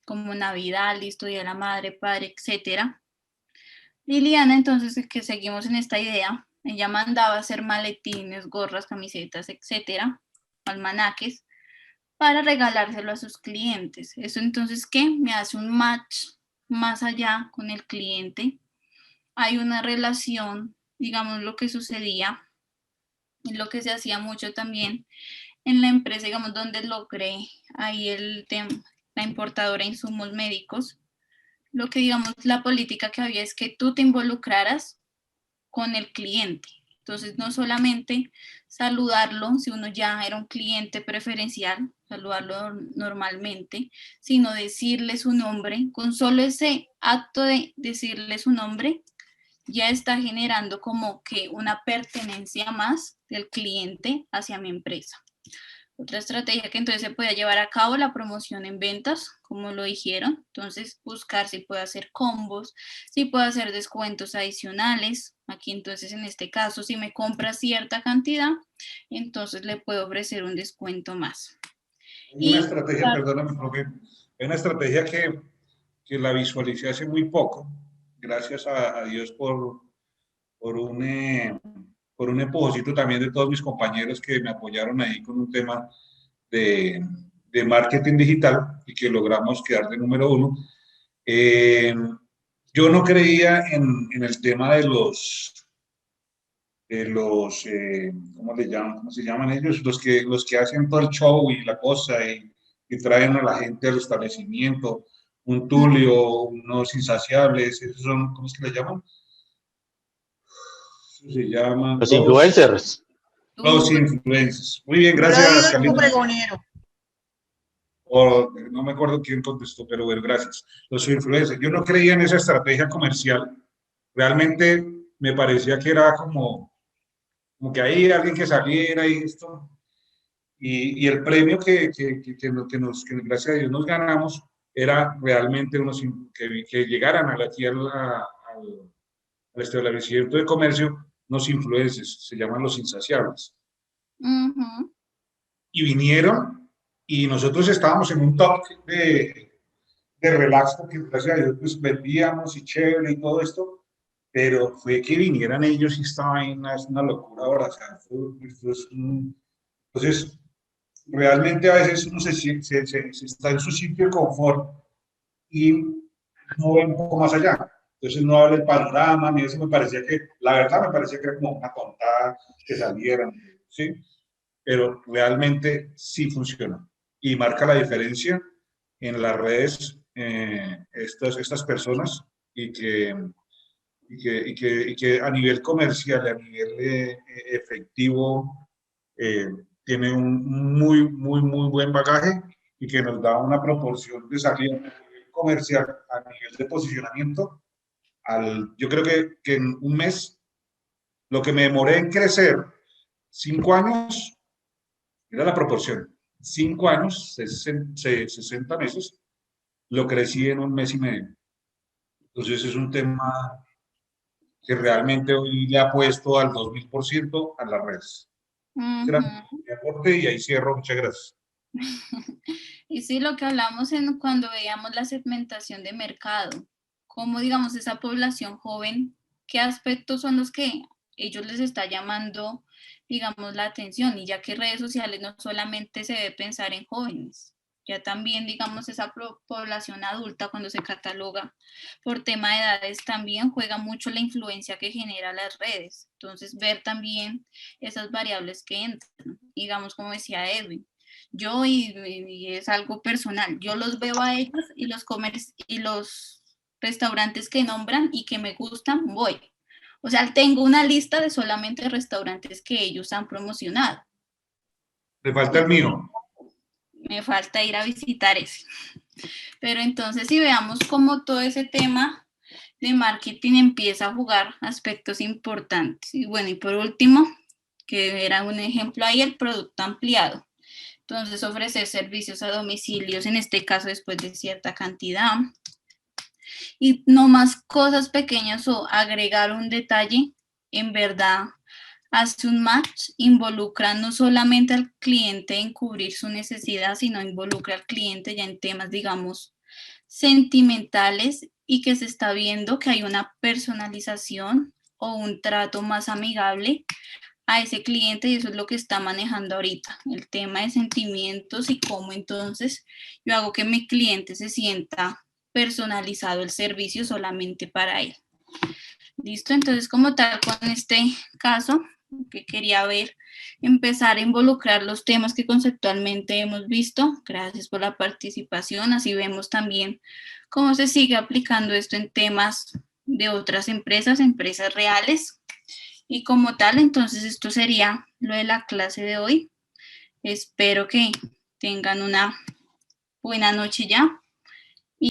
como Navidad, listo, Día de la Madre, Padre, etcétera. Liliana, entonces, que seguimos en esta idea, ella mandaba hacer maletines, gorras, camisetas, etcétera, almanaques, para regalárselo a sus clientes. Eso entonces, ¿qué? Me hace un match más allá con el cliente. Hay una relación, digamos, lo que sucedía, y lo que se hacía mucho también en la empresa, digamos, donde logré ahí el tema, la importadora de insumos médicos, lo que, digamos, la política que había es que tú te involucraras con el cliente. Entonces, no solamente saludarlo, si uno ya era un cliente preferencial, saludarlo normalmente, sino decirle su nombre. Con solo ese acto de decirle su nombre, ya está generando como que una pertenencia más del cliente hacia mi empresa. Otra estrategia que entonces se puede llevar a cabo, la promoción en ventas, como lo dijeron. Entonces, buscar si puede hacer combos, si puede hacer descuentos adicionales. Aquí entonces, en este caso, si me compra cierta cantidad, entonces le puedo ofrecer un descuento más. Una estrategia, perdóname, profe, es una estrategia que la visualicé hace muy poco, gracias a Dios por un empujocito también de todos mis compañeros que me apoyaron ahí con un tema de marketing digital y que logramos quedar de número 1. Yo no creía en el tema de los ¿cómo le llaman? ¿Cómo se llaman ellos? Los que hacen todo el show y la cosa y traen a la gente al establecimiento, un Tulio, unos insaciables, esos son, ¿cómo es que le llaman? Se llaman Los influencers. Los influencers. Muy bien, gracias, Carlita. No me acuerdo quién contestó, pero bueno, gracias. Los influencers. Yo no creía en esa estrategia comercial. Realmente me parecía que era como que ahí alguien que saliera y esto. Y el premio que gracias a Dios nos ganamos era realmente que llegaran aquí al establecimiento de comercio unos influencers, se llaman los insaciables. Y vinieron y nosotros estábamos en un top de relax porque gracias a Dios pues vendíamos y chévere y todo esto, pero fue que vinieran ellos y esta vaina es una locura ahora, o sea, entonces realmente a veces uno se está en su sitio de confort y no ve un poco más allá. Entonces no habla el panorama, ni eso me parecía que, la verdad me parecía que era como una tontada que salieran, ¿sí? Pero realmente sí funciona y marca la diferencia en las redes estas personas y que a nivel comercial, a nivel efectivo, tiene un muy buen bagaje y que nos da una proporción de salida comercial a nivel de posicionamiento. Yo creo que en un mes, lo que me demoré en crecer 5 años, era la proporción. 5 años, 60 meses, lo crecí en un mes y medio. Entonces es un tema que realmente hoy le apuesto al 2000% a las redes. Gracias por mi aporte y ahí cierro. Muchas gracias. Y sí, lo que hablamos cuando veíamos la segmentación de mercado, cómo digamos esa población joven qué aspectos son los que ellos les está llamando, digamos, la atención, y ya que redes sociales no solamente se debe pensar en jóvenes, ya también, digamos, esa población adulta cuando se cataloga por tema de edades también juega mucho la influencia que genera las redes. Entonces, ver también esas variables que entran, digamos, como decía Edwin. Yo, y es algo personal, yo los veo a ellos y los restaurantes que nombran y que me gustan, voy. O sea, tengo una lista de solamente restaurantes que ellos han promocionado. Le falta el mío. Me falta ir a visitar ese. Pero entonces, si veamos cómo todo ese tema de marketing empieza a jugar aspectos importantes. Y bueno, y por último, que era un ejemplo ahí, el producto ampliado. Entonces, ofrecer servicios a domicilios, en este caso después de cierta cantidad. Y no más cosas pequeñas o agregar un detalle, en verdad, hace un match, involucra no solamente al cliente en cubrir su necesidad, sino involucra al cliente ya en temas, digamos, sentimentales, y que se está viendo que hay una personalización o un trato más amigable a ese cliente, y eso es lo que está manejando ahorita, el tema de sentimientos y cómo entonces yo hago que mi cliente se sienta personalizado el servicio solamente para él. Listo, entonces como tal con este caso que quería ver, empezar a involucrar los temas que conceptualmente hemos visto. Gracias por la participación, así vemos también cómo se sigue aplicando esto en temas de otras empresas reales. Y como tal, entonces esto sería lo de la clase de hoy. Espero que tengan una buena noche ya.